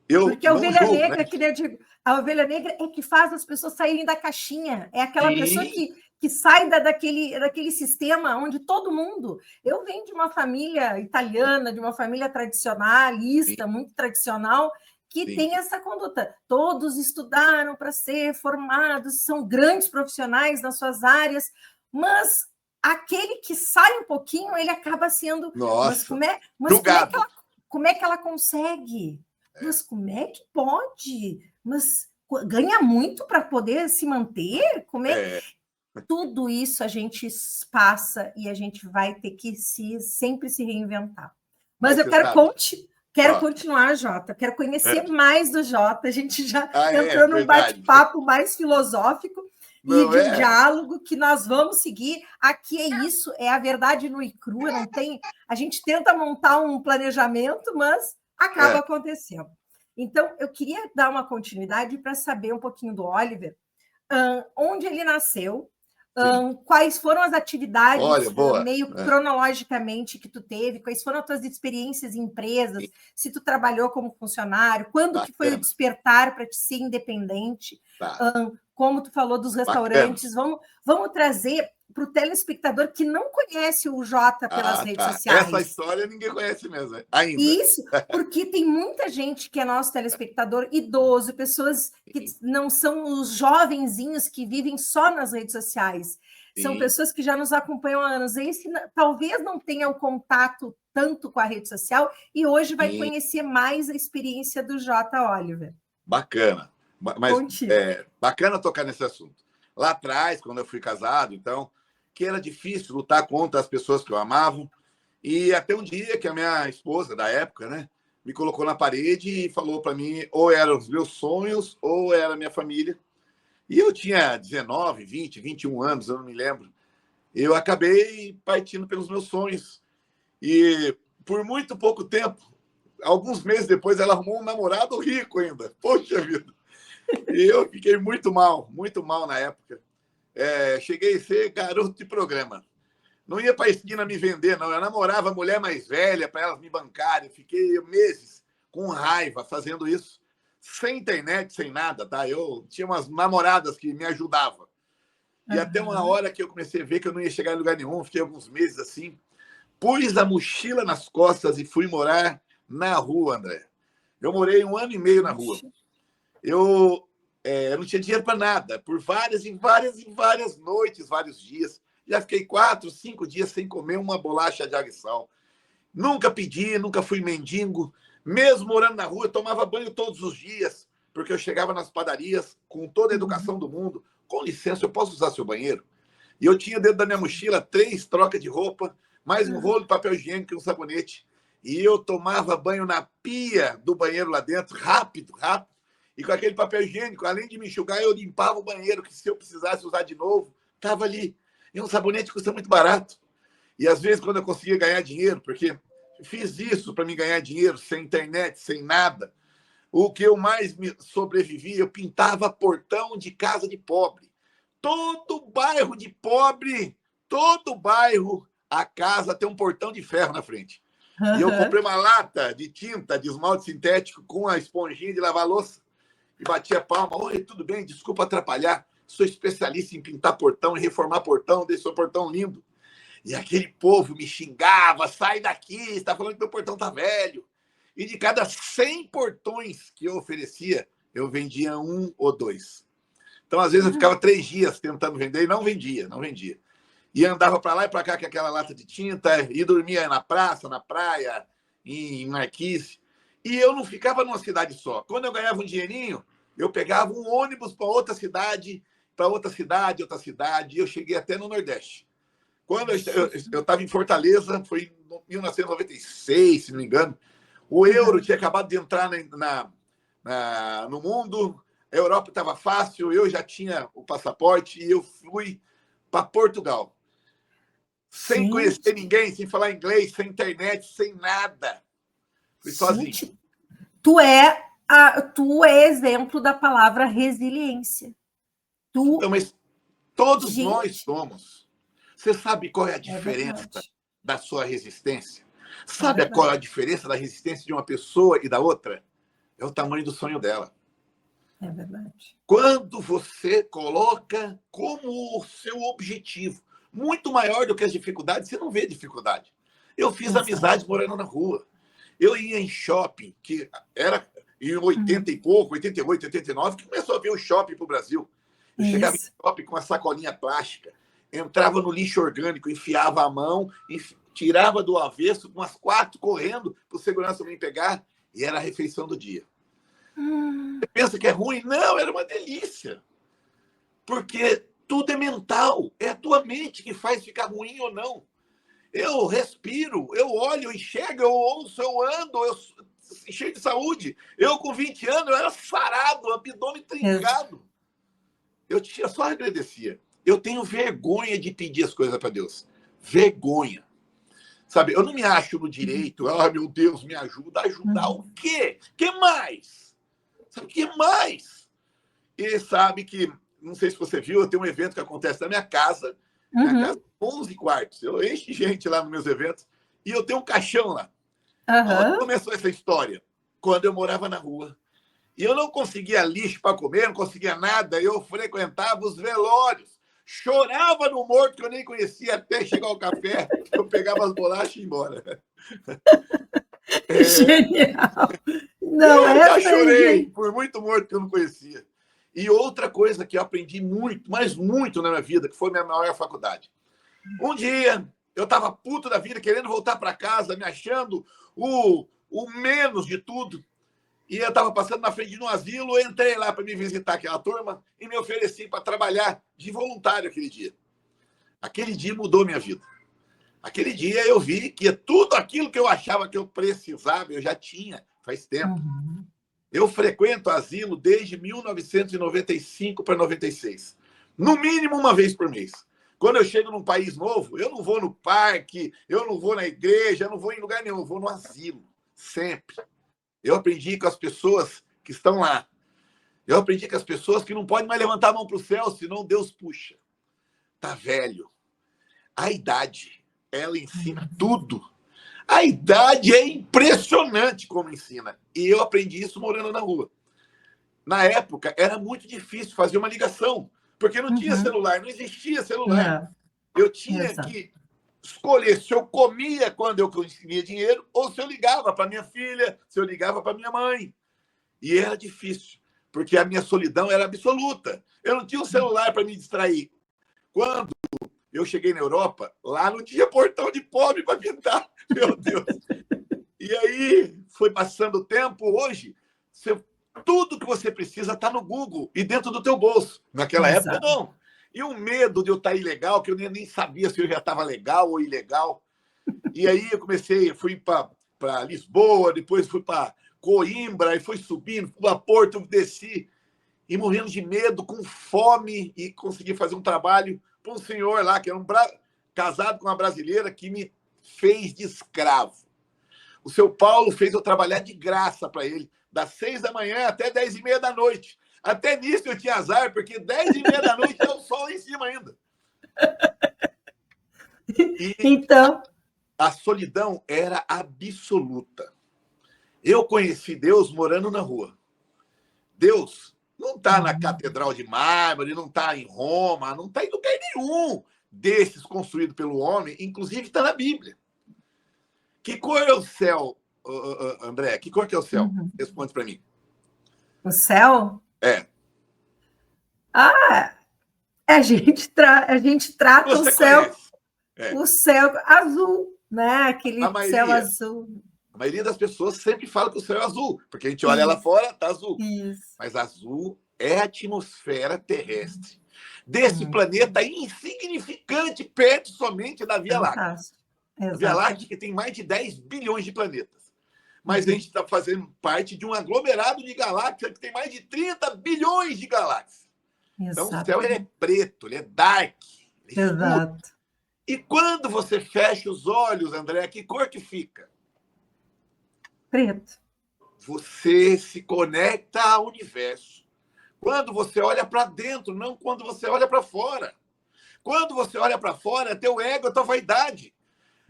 Porque a ovelha negra, né? Que eu digo, a ovelha negra é que faz as pessoas saírem da caixinha. É aquela pessoa que sai daquele sistema onde todo mundo... Eu venho de uma família italiana, de uma família tradicionalista, muito tradicional, que tem essa conduta. Todos estudaram para ser formados, são grandes profissionais nas suas áreas, mas aquele que sai um pouquinho, ele acaba sendo... Nossa, como é que ela consegue? Mas como é que pode? Mas ganha muito para poder se manter? Como é? Tudo isso a gente passa e a gente vai ter que sempre se reinventar. Mas eu quero continuar, Jota. Quero conhecer mais do Jota. A gente já entrou num bate-papo mais filosófico de diálogo que nós vamos seguir. Aqui é isso, é a verdade nua e crua. Não tem. A gente tenta montar um planejamento, mas acaba acontecendo. Então, eu queria dar uma continuidade para saber um pouquinho do Oliver, onde ele nasceu, quais foram as atividades, cronologicamente, que tu teve, quais foram as tuas experiências em empresas, se tu trabalhou como funcionário, quando que foi o despertar para te ser independente, como tu falou dos restaurantes, vamos trazer para o telespectador que não conhece o Jota pelas redes sociais. Essa história ninguém conhece mesmo, ainda. Isso, porque tem muita gente que é nosso telespectador idoso, pessoas que não são os jovenzinhos que vivem só nas redes sociais. São pessoas que já nos acompanham há anos. Esse talvez não tenha o contato tanto com a rede social e hoje vai conhecer mais a experiência do Jota Oliver. Bacana. Mas bacana tocar nesse assunto. Lá atrás, quando eu fui casado, então, que era difícil lutar contra as pessoas que eu amava. E até um dia que a minha esposa, da época, né, me colocou na parede e falou para mim ou eram os meus sonhos ou era a minha família. E eu tinha 19, 20, 21 anos, eu não me lembro. Eu acabei partindo pelos meus sonhos. E por muito pouco tempo, alguns meses depois, ela arrumou um namorado rico ainda. Poxa vida! E eu fiquei muito mal na época. Cheguei a ser garoto de programa. Não ia para a esquina me vender, não. Eu namorava mulher mais velha para elas me bancarem. Fiquei meses com raiva fazendo isso. Sem internet, sem nada, tá? Eu tinha umas namoradas que me ajudavam. E até uma hora que eu comecei a ver que eu não ia chegar em lugar nenhum, fiquei alguns meses assim. Pus a mochila nas costas e fui morar na rua, André. Eu morei 1 ano e meio na rua. Eu não tinha dinheiro para nada, por várias noites, vários dias. Já fiquei 4, 5 dias sem comer uma bolacha de água e sal. Nunca pedi, nunca fui mendigo. Mesmo morando na rua, eu tomava banho todos os dias, porque eu chegava nas padarias com toda a educação do mundo. Com licença, eu posso usar seu banheiro? E eu tinha dentro da minha mochila 3 trocas de roupa, mais um rolo de papel higiênico e um sabonete. E eu tomava banho na pia do banheiro lá dentro, rápido. E com aquele papel higiênico, além de me enxugar, eu limpava o banheiro, que se eu precisasse usar de novo, estava ali. E um sabonete custa muito barato. E às vezes, quando eu conseguia ganhar dinheiro, porque fiz isso para me ganhar dinheiro, sem internet, sem nada. O que eu mais me sobrevivi, eu pintava portão de casa de pobre. Todo bairro de pobre, todo bairro, a casa tem um portão de ferro na frente. E eu comprei uma lata de tinta, de esmalte sintético, com a esponjinha de lavar louça. E batia palma. Oi, tudo bem? Desculpa atrapalhar. Sou especialista em pintar portão e reformar portão, deixar o portão lindo. E aquele povo me xingava, sai daqui, você está falando que meu portão tá velho. E de cada 100 portões que eu oferecia, eu vendia 1 ou 2. Então, às vezes, eu ficava 3 dias tentando vender e não vendia, não vendia. E andava para lá e para cá com aquela lata de tinta e dormia na praça, na praia, em marquise. E eu não ficava numa cidade só. Quando eu ganhava um dinheirinho, eu pegava um ônibus para outra cidade, outra cidade. E eu cheguei até no Nordeste. Quando eu estava em Fortaleza, foi em 1996, se não me engano, o euro tinha acabado de entrar no mundo, a Europa estava fácil, eu já tinha o passaporte e eu fui para Portugal. Sem conhecer ninguém, sem falar inglês, sem internet, sem nada. Fui sozinho. Tu é exemplo da palavra resiliência. Então, mas todos nós somos. Você sabe qual é a diferença da sua resistência? Sabe qual é a diferença da resistência de uma pessoa e da outra? É o tamanho do sonho dela. É verdade. Quando você coloca como o seu objetivo muito maior do que as dificuldades, você não vê dificuldade. Eu fiz amizades morando na rua. Eu ia em shopping, que era em 80 e pouco, 88, 89, que começou a vir o shopping para o Brasil. Eu chegava em shopping com uma sacolinha plástica, entrava no lixo orgânico, enfiava a mão, tirava do avesso, umas 4 correndo para o segurança me pegar, e era a refeição do dia. Você pensa que é ruim? Não, era uma delícia. Porque tudo é mental. É a tua mente que faz ficar ruim ou não. Eu respiro, eu olho, eu enxergo, eu ouço, eu ando, eu cheio de saúde. Eu, com 20 anos, eu era sarado, abdômen trincado. Eu só agradecia. Eu tenho vergonha de pedir as coisas para Deus. Vergonha. Sabe, eu não me acho no direito. Ah, meu Deus, me ajuda. Ajudar o quê? O que mais? Sabe o que mais? E sabe que, não sei se você viu, eu tenho um evento que acontece na minha casa. Minha casa tem 11 quartos. Eu encho de gente lá nos meus eventos. E eu tenho um caixão lá. Onde começou essa história? Quando eu morava na rua. E eu não conseguia lixo para comer, não conseguia nada. Eu frequentava os velórios. Chorava no morto que eu nem conhecia até chegar ao café. Eu pegava as bolachas e ia embora. Genial! Não, eu já chorei por muito morto que eu não conhecia. E outra coisa que eu aprendi muito, mas muito na minha vida, que foi minha maior faculdade. Um dia, eu estava puto da vida, querendo voltar para casa, me achando o menos de tudo. E eu estava passando na frente de um asilo, entrei lá para me visitar aquela turma e me ofereci para trabalhar de voluntário aquele dia. Aquele dia mudou minha vida. Aquele dia eu vi que tudo aquilo que eu achava que eu precisava, eu já tinha faz tempo. Eu frequento asilo desde 1995 para 96. No mínimo uma vez por mês. Quando eu chego num país novo, eu não vou no parque, eu não vou na igreja, eu não vou em lugar nenhum, eu vou no asilo. Sempre. Eu aprendi com as pessoas que estão lá. Eu aprendi com as pessoas que não podem mais levantar a mão para o céu, senão Deus puxa. Tá velho. A idade, ela ensina tudo. A idade é impressionante como ensina. E eu aprendi isso morando na rua. Na época, era muito difícil fazer uma ligação, porque não tinha celular, não existia celular. Eu tinha que escolher se eu comia quando eu conseguia dinheiro ou se eu ligava para minha filha, se eu ligava para minha mãe. E era difícil, porque a minha solidão era absoluta. Eu não tinha um celular para me distrair. Quando eu cheguei na Europa, lá não tinha portão de pobre para pintar. Meu Deus. E aí foi passando o tempo. Hoje, tudo que você precisa está no Google e dentro do teu bolso. Naquela época, não. E o medo de eu estar ilegal, que eu nem sabia se eu já estava legal ou ilegal. E aí eu fui para Lisboa, depois fui para Coimbra, e fui subindo, fui para Porto, desci, e morrendo de medo, com fome, e consegui fazer um trabalho para um senhor lá, que era casado com uma brasileira, que me fez de escravo. O seu Paulo fez eu trabalhar de graça para ele, das 6 da manhã até 10h30 da noite. Até nisso eu tinha azar, porque 10h30 da noite é o sol lá em cima ainda. E Então, a solidão era absoluta. Eu conheci Deus morando na rua. Deus não está na Catedral de Mármore, não está em Roma, não está em lugar nenhum desses construído pelo homem, inclusive está na Bíblia. Que cor é o céu, André? Que cor que é o céu? Responde para mim. O céu? É. A gente trata Você conhece? o céu azul, né? Aquele céu azul. A maioria das pessoas sempre fala que o céu é azul, porque a gente olha lá fora, tá azul. Isso. Mas azul é a atmosfera terrestre desse planeta insignificante, perto somente da Via Láctea. A Via Láctea que tem mais de 10 bilhões de planetas. Mas a gente está fazendo parte de um aglomerado de galáxias que tem mais de 30 bilhões de galáxias. Então o céu ele é preto, ele é dark. Ele é escuro. E quando você fecha os olhos, André, que cor que fica? Preto. Você se conecta ao universo. Quando você olha para dentro, não quando você olha para fora. Quando você olha para fora, é teu ego, é tua vaidade.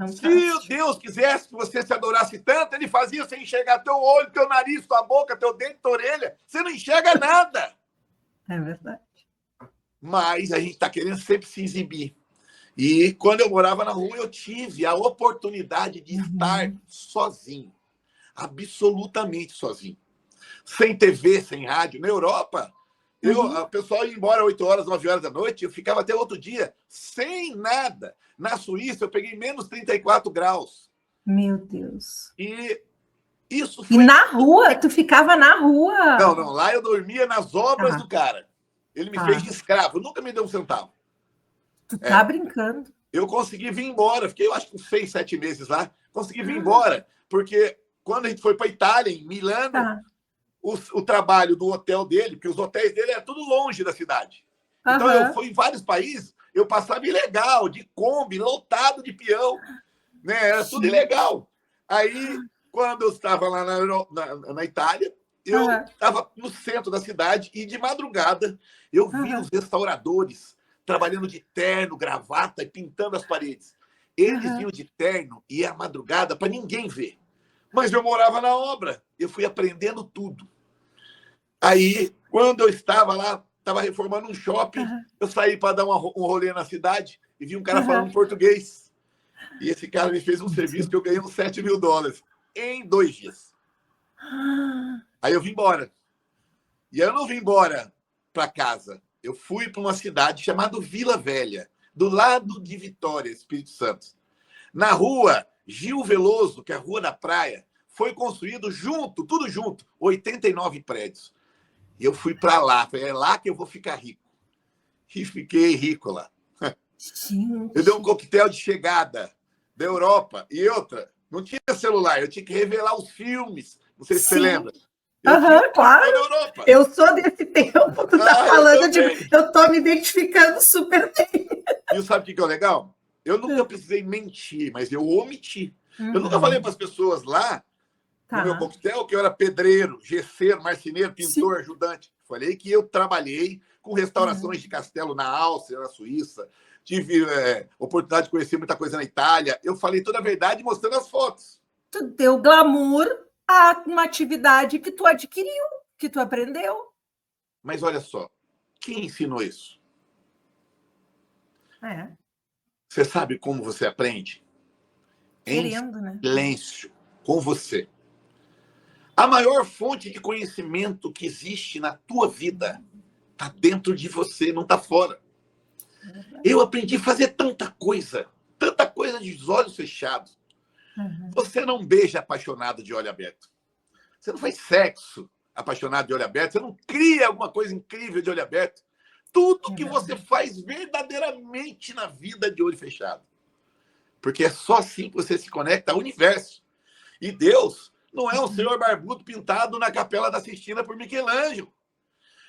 Se Deus quisesse que você se adorasse tanto, ele fazia você enxergar teu olho, teu nariz, tua boca, teu dente, tua orelha. Você não enxerga nada. É verdade. Mas a gente está querendo sempre se exibir. E quando eu morava na rua, eu tive a oportunidade de estar sozinho. Absolutamente sozinho. Sem TV, sem rádio. Na Europa, o pessoal ia embora 8 horas, 9 horas da noite, eu ficava até outro dia sem nada. Na Suíça, eu peguei menos 34 graus. Meu Deus. E isso foi... E na rua? Tu ficava na rua? Não. Lá eu dormia nas obras do cara. Ele me fez de escravo. Nunca me deu um centavo. Tu tá brincando. Eu consegui vir embora. Fiquei, eu acho que uns 6, 7 meses lá. Consegui vir embora. Porque quando a gente foi para Itália, em Milano, o trabalho do hotel dele, porque os hotéis dele eram tudo longe da cidade. Então, eu fui em vários países, eu passava ilegal, de Kombi, lotado de peão. Né? Era tudo ilegal. Aí, quando eu estava lá na Itália, eu estava no centro da cidade e, de madrugada, eu vi os restauradores trabalhando de terno, gravata e pintando as paredes. Eles vinham de terno e à madrugada para ninguém ver. Mas eu morava na obra. Eu fui aprendendo tudo. Aí, quando eu estava lá, estava reformando um shopping, eu saí para dar um rolê na cidade e vi um cara falando português. E esse cara me fez um serviço que eu ganhei uns $7.000 em 2 dias. Aí eu vim embora. E eu não vim embora para casa. Eu fui para uma cidade chamada Vila Velha, do lado de Vitória, Espírito Santo. Na rua Gil Veloso, que é a Rua da Praia, foi construído junto, tudo junto, 89 prédios. E eu fui para lá. Falei, é lá que eu vou ficar rico. E fiquei rico lá. Eu dei um coquetel de chegada da Europa. E outra, não tinha celular, eu tinha que revelar os filmes. Não sei se você lembra. Claro. Eu sou desse tempo. Tu tá falando eu tô me identificando super bem. E sabe o que é o legal? Eu nunca precisei mentir, mas eu omiti. Eu nunca falei para as pessoas lá, no meu coquetel, que eu era pedreiro, gesseiro, marceneiro, pintor, ajudante. Falei que eu trabalhei com restaurações de castelo na Áustria, na Suíça. Tive oportunidade de conhecer muita coisa na Itália. Eu falei toda a verdade mostrando as fotos. Tu deu glamour a uma atividade que tu adquiriu, que tu aprendeu. Mas olha só, quem ensinou isso? Você sabe como você aprende? Querendo, né? Silêncio, com você. A maior fonte de conhecimento que existe na tua vida está dentro de você, não está fora. Eu aprendi a fazer tanta coisa de olhos fechados. Você não beija apaixonado de olho aberto. Você não faz sexo apaixonado de olho aberto. Você não cria alguma coisa incrível de olho aberto. Tudo que você faz verdadeiramente na vida de olho fechado. Porque é só assim que você se conecta ao universo. E Deus não é um senhor barbudo pintado na Capela da Sistina por Michelangelo.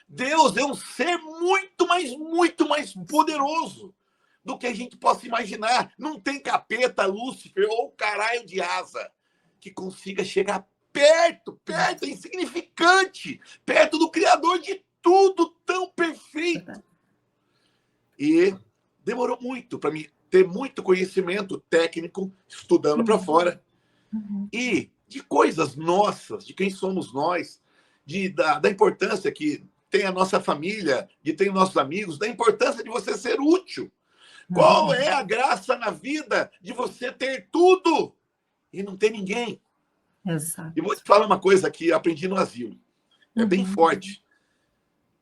Deus é um ser muito mais poderoso do que a gente possa imaginar. Não tem capeta, Lúcifer ou caralho de asa que consiga chegar perto, é insignificante, perto do Criador de tudo tão perfeito. E demorou muito para mim ter muito conhecimento técnico, estudando para fora, e de coisas nossas, de quem somos nós, da importância que tem a nossa família, de ter nossos amigos, da importância de você ser útil. Qual é a graça na vida de você ter tudo e não ter ninguém? Exato. E vou te falar uma coisa que aprendi no asilo. É bem forte.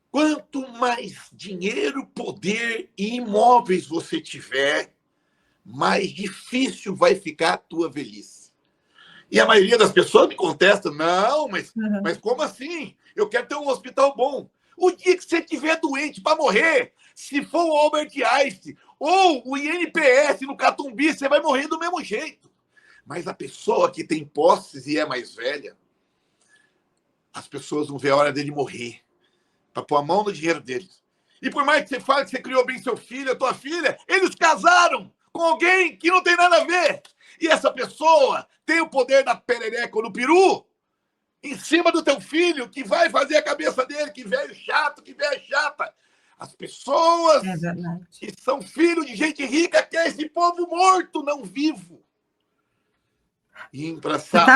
Quanto mais dinheiro, poder e imóveis você tiver, mais difícil vai ficar a tua velhice. E a maioria das pessoas me contesta, não, mas como assim? Eu quero ter um hospital bom. O dia que você estiver doente para morrer, se for o Albert Einstein ou o INPS no Catumbi, você vai morrer do mesmo jeito. Mas a pessoa que tem posses e é mais velha, as pessoas não vê a hora dele morrer para pôr a mão no dinheiro deles. E por mais que você fale que você criou bem seu filho, a tua filha, eles casaram com alguém que não tem nada a ver. E essa pessoa tem o poder da perereca ou do peru em cima do teu filho, que vai fazer a cabeça dele, que velho chato, que velha chata. As pessoas que são filhos de gente rica querem esse povo morto, não vivo. E engraçado. Você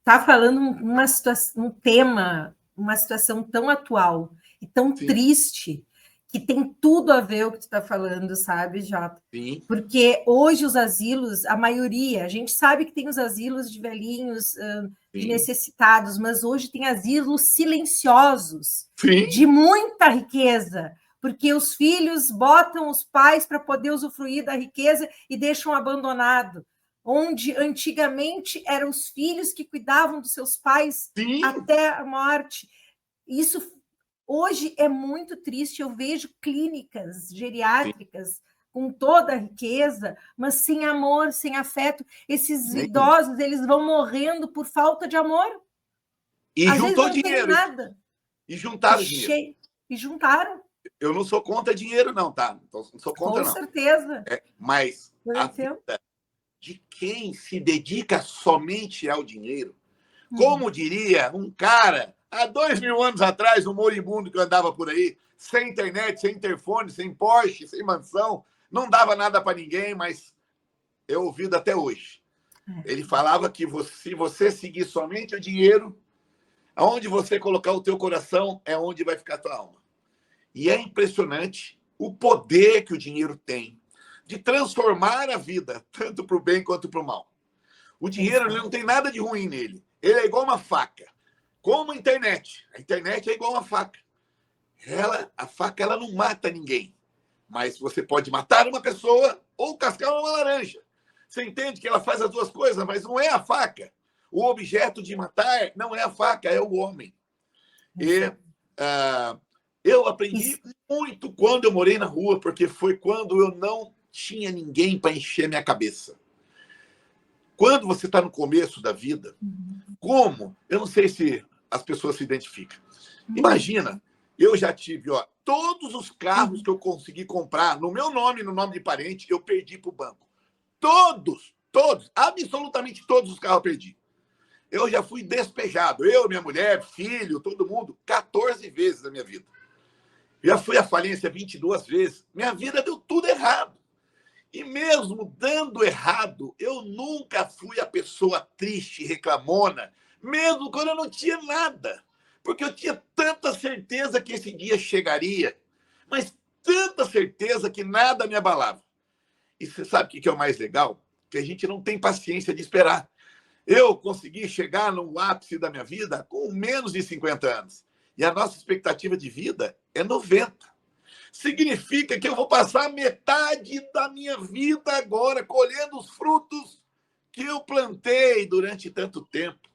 tá falando uma situação, um tema, uma situação tão atual e tão triste, que tem tudo a ver o que tu está falando, sabe, Jota? Sim. Porque hoje os asilos, a maioria, a gente sabe que tem os asilos de velhinhos, de necessitados, mas hoje tem asilos silenciosos, de muita riqueza, porque os filhos botam os pais para poder usufruir da riqueza e deixam abandonado. Onde antigamente eram os filhos que cuidavam dos seus pais até a morte. Isso hoje é muito triste. Eu vejo clínicas geriátricas com toda a riqueza, mas sem amor, sem afeto. Esses idosos, eles vão morrendo por falta de amor. E às juntou vezes não dinheiro. Tem nada. E juntaram dinheiro. E juntaram. Eu não sou contra dinheiro, não, tá? Não sou contra, não. Com certeza. Mas a vida de quem se dedica somente ao dinheiro, como diria um cara, há 2000 anos atrás, um moribundo que andava por aí, sem internet, sem interfone, sem Porsche, sem mansão, não dava nada para ninguém, mas é ouvido até hoje. Ele falava que se você seguir somente o dinheiro, aonde você colocar o teu coração é onde vai ficar a tua alma. E é impressionante o poder que o dinheiro tem de transformar a vida, tanto para o bem quanto para o mal. O dinheiro ele não tem nada de ruim nele. Ele é igual uma faca. Como a internet. A internet é igual uma faca. A faca ela não mata ninguém. Mas você pode matar uma pessoa ou cascar uma laranja. Você entende que ela faz as duas coisas, mas não é a faca. O objeto de matar não é a faca, é o homem. E eu aprendi muito quando eu morei na rua, porque foi quando eu não tinha ninguém para encher minha cabeça. Quando você está no começo da vida, como? Eu não sei se as pessoas se identificam. Imagina, eu já tive todos os carros que eu consegui comprar, no meu nome, no nome de parente, eu perdi para o banco. Todos, absolutamente todos os carros eu perdi. Eu já fui despejado, eu, minha mulher, filho, todo mundo, 14 vezes na minha vida. Já fui à falência 22 vezes. Minha vida deu tudo errado. E mesmo dando errado, eu nunca fui a pessoa triste, reclamona, mesmo quando eu não tinha nada. Porque eu tinha tanta certeza que esse dia chegaria, mas tanta certeza que nada me abalava. E você sabe o que é o mais legal? Que a gente não tem paciência de esperar. Eu consegui chegar no ápice da minha vida com menos de 50 anos. E a nossa expectativa de vida é 90. Significa que eu vou passar metade da minha vida agora colhendo os frutos que eu plantei durante tanto tempo.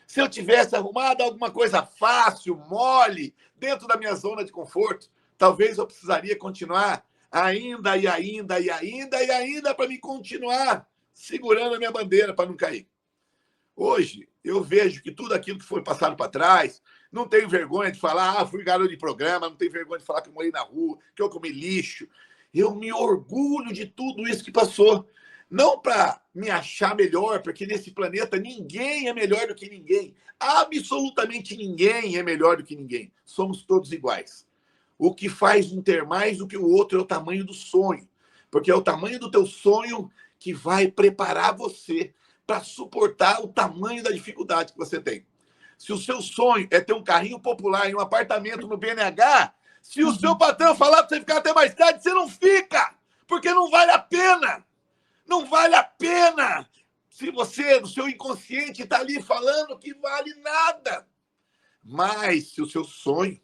Se eu tivesse arrumado alguma coisa fácil, mole, dentro da minha zona de conforto, talvez eu precisaria continuar ainda para me continuar segurando a minha bandeira para não cair. Hoje, eu vejo que tudo aquilo que foi passado para trás, não tenho vergonha de falar, fui garoto de programa, não tenho vergonha de falar que eu morei na rua, que eu comi lixo. Eu me orgulho de tudo isso que passou. Não para me achar melhor, porque nesse planeta ninguém é melhor do que ninguém. Absolutamente ninguém é melhor do que ninguém. Somos todos iguais. O que faz um ter mais do que o outro é o tamanho do sonho. Porque é o tamanho do teu sonho que vai preparar você para suportar o tamanho da dificuldade que você tem. Se o seu sonho é ter um carrinho popular e um apartamento no BNH, se o seu patrão falar para você ficar até mais tarde, você não fica, porque não vale a pena. Não vale a pena. Se você, no seu inconsciente, está ali falando que vale nada. Mas se o seu sonho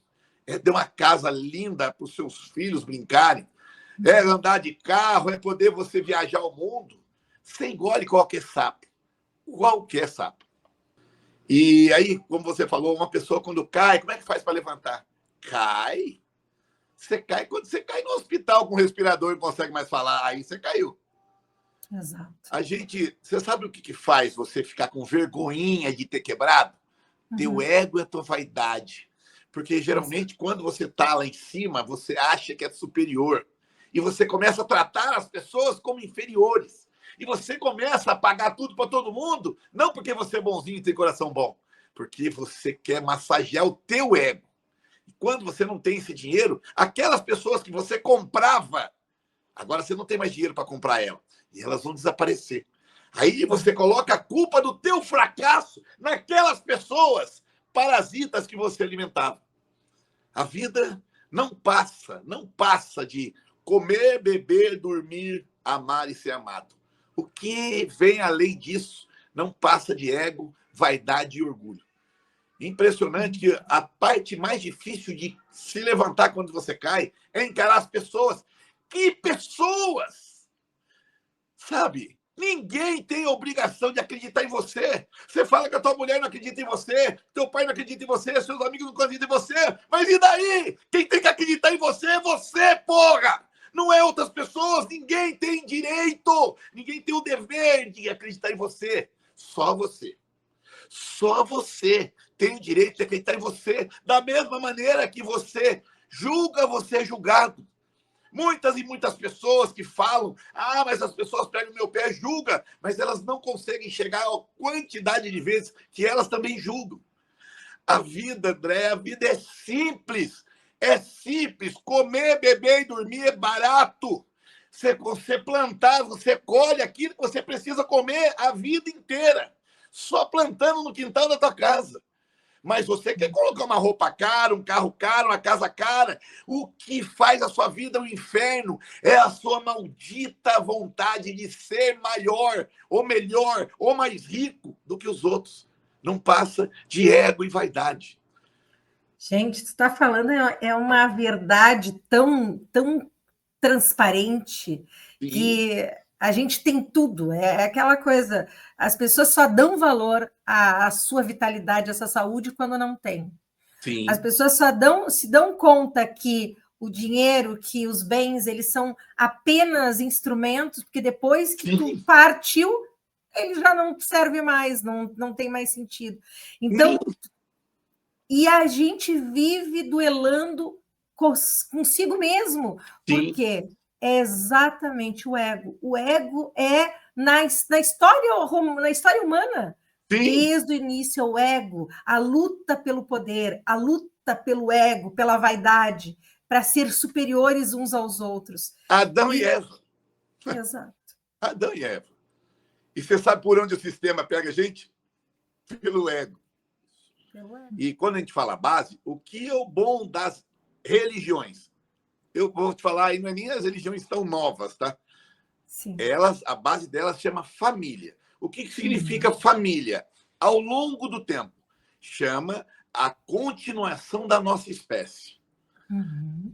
é ter uma casa linda para os seus filhos brincarem, é andar de carro, é poder você viajar o mundo, você engole qualquer sapo. Qualquer sapo. E aí, como você falou, uma pessoa quando cai, como é que faz para levantar? Cai. Você cai quando você cai no hospital com respirador e não consegue mais falar, aí você caiu. Exato. Você sabe o que faz você ficar com vergonhinha de ter quebrado? Teu ego e a tua vaidade. Porque geralmente quando você está lá em cima, você acha que é superior. E você começa a tratar as pessoas como inferiores. E você começa a pagar tudo para todo mundo, não porque você é bonzinho e tem coração bom, porque você quer massagear o teu ego. E quando você não tem esse dinheiro, aquelas pessoas que você comprava, agora você não tem mais dinheiro para comprar elas. E elas vão desaparecer. Aí você coloca a culpa do teu fracasso naquelas pessoas parasitas que você alimentava. A vida não passa de comer, beber, dormir, amar e ser amado. O que vem além disso não passa de ego, vaidade e orgulho. Impressionante que a parte mais difícil de se levantar quando você cai é encarar as pessoas. Que pessoas? Sabe? Ninguém tem a obrigação de acreditar em você. Você fala que a tua mulher não acredita em você, teu pai não acredita em você, seus amigos não acreditam em você. Mas e daí? Quem tem que acreditar em você é você, porra! Não é outras pessoas. Ninguém tem direito, ninguém tem o dever de acreditar em você. Só você. Só você tem o direito de acreditar em você. Da mesma maneira que você julga, você é julgado. Muitas e muitas pessoas que falam, mas as pessoas pegam meu pé, julgam, mas elas não conseguem chegar à quantidade de vezes que elas também julgam. A vida, André, a vida é simples. É simples. Comer, beber e dormir é barato. Você plantar, você colhe aquilo que você precisa comer a vida inteira. Só plantando no quintal da tua casa. Mas você quer colocar uma roupa cara, um carro caro, uma casa cara. O que faz a sua vida um inferno é a sua maldita vontade de ser maior, ou melhor, ou mais rico do que os outros. Não passa de ego e vaidade. Gente, tu está falando é uma verdade tão transparente que a gente tem tudo. É aquela coisa, as pessoas só dão valor à sua vitalidade, à sua saúde quando não tem. Sim. As pessoas se dão conta que o dinheiro, que os bens, eles são apenas instrumentos, porque depois que tu partiu, ele já não serve mais, não tem mais sentido. Então, e a gente vive duelando consigo mesmo, porque é exatamente o ego. O ego é na história humana. Sim. Desde o início, o ego, a luta pelo poder, a luta pelo ego, pela vaidade, para ser superiores uns aos outros. Adão e Eva. Exato. Adão e Eva. E você sabe por onde o sistema pega a gente? Pelo ego. E quando a gente fala base, o que é o bom das religiões? Eu vou te falar, aí não é nem as religiões tão novas, tá? Sim. A base delas chama família. O que significa família? Ao longo do tempo, chama a continuação da nossa espécie.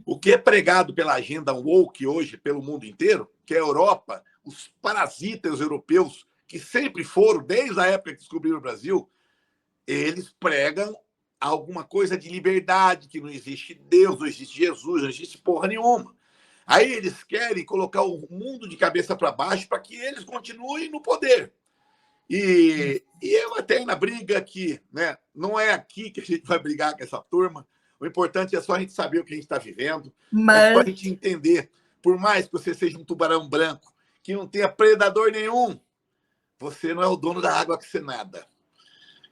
O que é pregado pela agenda woke hoje pelo mundo inteiro, que é a Europa, os parasitas europeus, que sempre foram, desde a época que descobriram o Brasil, eles pregam alguma coisa de liberdade, que não existe Deus, não existe Jesus, não existe porra nenhuma. Aí eles querem colocar o mundo de cabeça para baixo para que eles continuem no poder. E eu até na briga aqui, né? Não é aqui que a gente vai brigar com essa turma. O importante é só a gente saber o que a gente está vivendo. É só a gente entender. Por mais que você seja um tubarão branco, que não tenha predador nenhum, você não é o dono da água que você nada.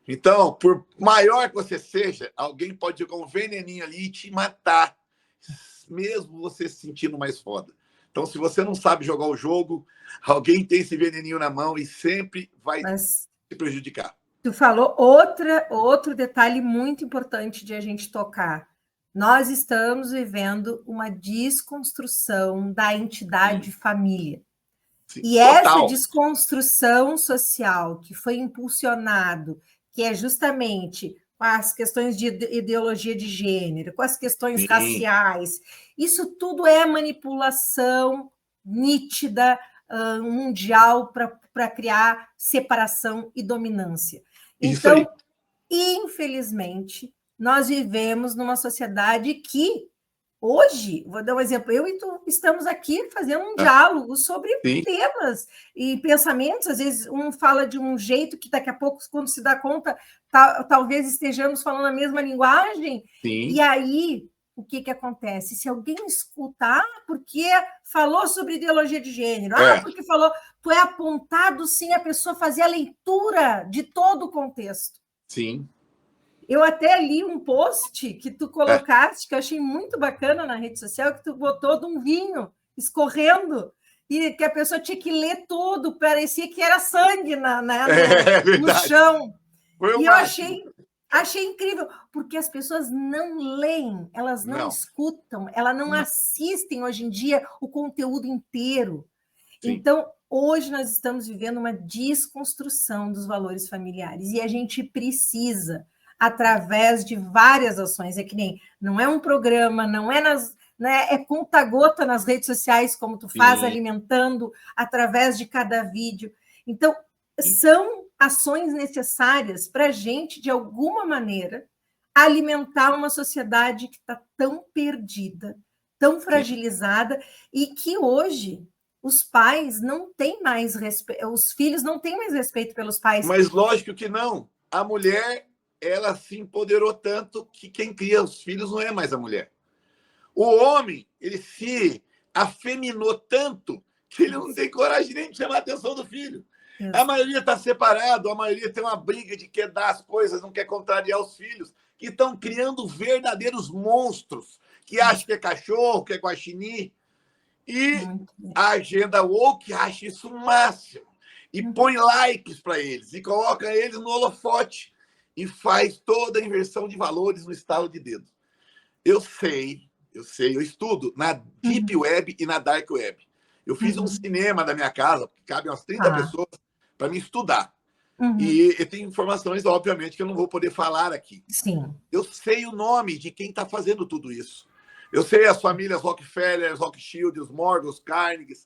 Então, por maior que você seja, alguém pode jogar um veneninho ali e te matar, mesmo você se sentindo mais foda. Então, se você não sabe jogar o jogo, alguém tem esse veneninho na mão e sempre vai te prejudicar. Tu falou outro detalhe muito importante de a gente tocar. Nós estamos vivendo uma desconstrução da entidade família. Sim, e total. Essa desconstrução social que foi impulsionado, que é justamente com as questões de ideologia de gênero, com as questões raciais, isso tudo é manipulação nítida, mundial, para criar separação e dominância. Então, infelizmente, nós vivemos numa sociedade que, hoje, vou dar um exemplo, eu e tu estamos aqui fazendo um diálogo sobre temas e pensamentos, às vezes um fala de um jeito que daqui a pouco, quando se dá conta, talvez estejamos falando a mesma linguagem, e aí, o que acontece? Se alguém escutar, porque falou sobre ideologia de gênero, porque falou, tu é apontado sem a pessoa fazer a leitura de todo o contexto. Sim. Eu até li um post que tu colocaste, que eu achei muito bacana na rede social, que tu botou de um vinho escorrendo, e que a pessoa tinha que ler tudo, parecia que era sangue no chão. E eu achei incrível, porque as pessoas não leem, elas não escutam, elas não assistem hoje em dia o conteúdo inteiro. Sim. Então, hoje nós estamos vivendo uma desconstrução dos valores familiares, e a gente precisa, através de várias ações, é que nem, não é um programa, não é é conta-gota nas redes sociais, como tu faz, alimentando através de cada vídeo. Então, são ações necessárias para a gente, de alguma maneira, alimentar uma sociedade que está tão perdida, tão fragilizada, e que hoje os pais não têm mais respeito, os filhos não têm mais respeito pelos pais. Mas lógico que não. A mulher, ela se empoderou tanto que quem cria os filhos não é mais a mulher. O homem, ele se afeminou tanto que ele não tem coragem nem de chamar a atenção do filho. A maioria está separado, a maioria tem uma briga de quer dar as coisas, não quer contrariar os filhos, que estão criando verdadeiros monstros, que acham que é cachorro, que é guaxinim. E a agenda woke acha isso o máximo. E põe likes para eles, e coloca eles no holofote, e faz toda a inversão de valores no estalo de dedo. Eu estudo na Deep Web e na Dark Web. Eu fiz um cinema da minha casa, que cabem umas 30 pessoas, para me estudar. E tem informações, obviamente, que eu não vou poder falar aqui. Sim. Eu sei o nome de quem está fazendo tudo isso. Eu sei as famílias Rockefeller, Rothschild, os Morgan, os Carnegie.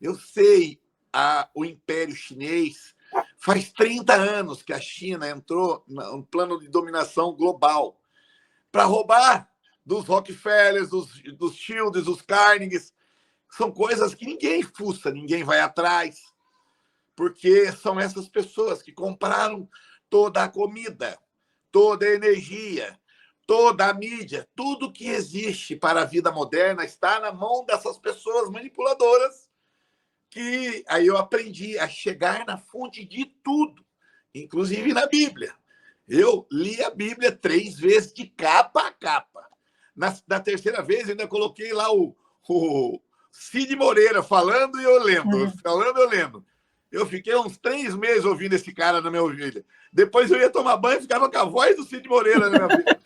Eu sei o Império Chinês. Faz 30 anos que a China entrou no plano de dominação global para roubar dos Rockefellers, dos Shields, dos Carnegies. São coisas que ninguém fuça, ninguém vai atrás, porque são essas pessoas que compraram toda a comida, toda a energia, toda a mídia, tudo que existe para a vida moderna está na mão dessas pessoas manipuladoras, que aí eu aprendi a chegar na fonte de tudo, inclusive na Bíblia. Eu li a Bíblia 3 vezes de capa a capa. Na terceira vez, ainda coloquei lá o Cid Moreira falando e eu lendo, falando e eu lendo. Eu fiquei uns 3 meses ouvindo esse cara na minha orelha. Depois eu ia tomar banho e ficava com a voz do Cid Moreira na minha vida.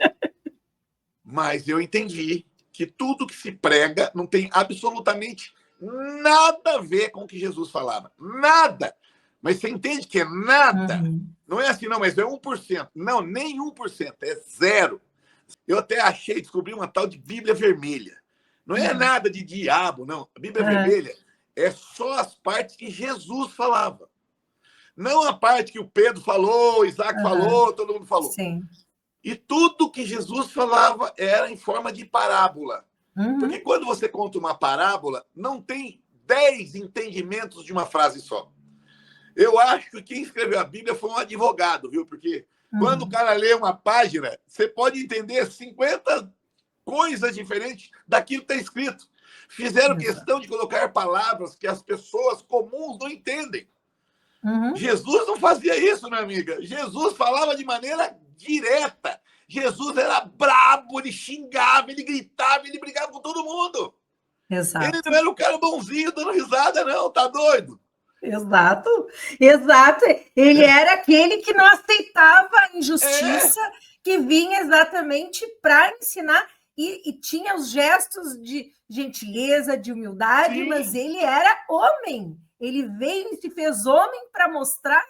Mas eu entendi que tudo que se prega não tem absolutamente nada a ver com o que Jesus falava. Nada. Mas você entende que é nada? Não é assim, não, mas é 1%. Não, nem 1%, é 0. Eu até descobri uma tal de Bíblia Vermelha. Não é nada de diabo, não. A Bíblia Vermelha é só as partes que Jesus falava. Não a parte que o Pedro falou, Isaac falou, todo mundo falou. Sim. E tudo que Jesus falava era em forma de parábola. Porque quando você conta uma parábola, não tem 10 entendimentos de uma frase só. Eu acho que quem escreveu a Bíblia foi um advogado, viu? Porque quando o cara lê uma página, você pode entender 50 coisas diferentes daquilo que está escrito. Fizeram questão de colocar palavras que as pessoas comuns não entendem. Jesus não fazia isso, minha amiga. Jesus falava de maneira direta. Jesus era brabo, ele xingava, ele gritava, ele brigava com todo mundo. Exato. Ele não era um cara bonzinho dando risada, não, tá doido? Exato, exato. Ele era aquele que não aceitava a injustiça, que vinha exatamente para ensinar e tinha os gestos de gentileza, de humildade, sim, mas ele era homem. Ele veio e se fez homem para mostrar,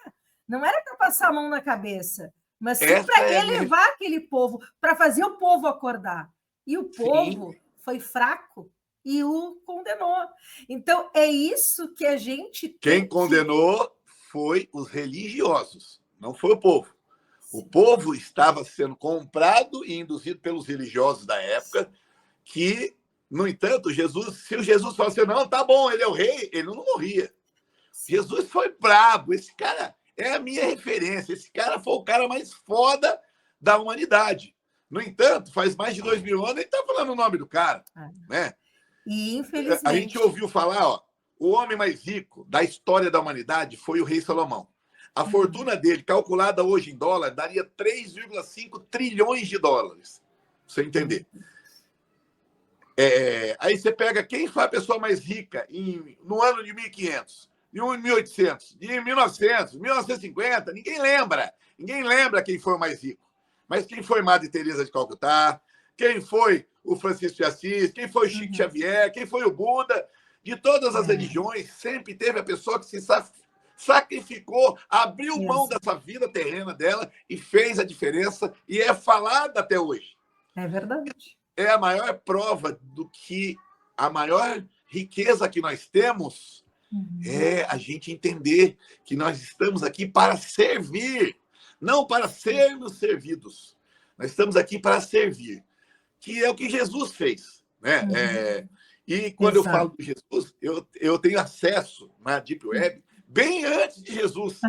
não era para passar a mão na cabeça, mas sim para elevar aquele povo, para fazer o povo acordar. E o povo foi fraco e o condenou. Então, é isso que a gente tem. Quem condenou foi os religiosos, não foi o povo. O povo estava sendo comprado e induzido pelos religiosos da época, que, no entanto, se o Jesus falasse, não, tá bom, ele é o rei, ele não morria. Jesus foi brabo, esse cara é a minha referência, esse cara foi o cara mais foda da humanidade. No entanto, faz mais de 2000 anos, ele está falando o nome do cara, né? E, infelizmente... A gente ouviu falar, ó, o homem mais rico da história da humanidade foi o rei Salomão. A fortuna dele, calculada hoje em dólar, daria 3,5 trilhões de dólares. Pra você entender. Aí você pega quem foi a pessoa mais rica no ano de 1500, de 1800, de 1900, 1950. Ninguém lembra. Ninguém lembra quem foi o mais rico. Mas quem foi Madre Teresa de Calcutá, quem foi o Francisco de Assis, quem foi o Chico Xavier, quem foi o Buda, de todas as religiões, sempre teve a pessoa que se sacrificou, abriu mão dessa vida terrena dela e fez a diferença e é falada até hoje. É verdade. É a maior prova do que a maior riqueza que nós temos é a gente entender que nós estamos aqui para servir, não para sermos servidos. Nós estamos aqui para servir, que é o que Jesus fez, né? E quando eu falo de Jesus, eu tenho acesso na Deep Web bem antes de Jesus.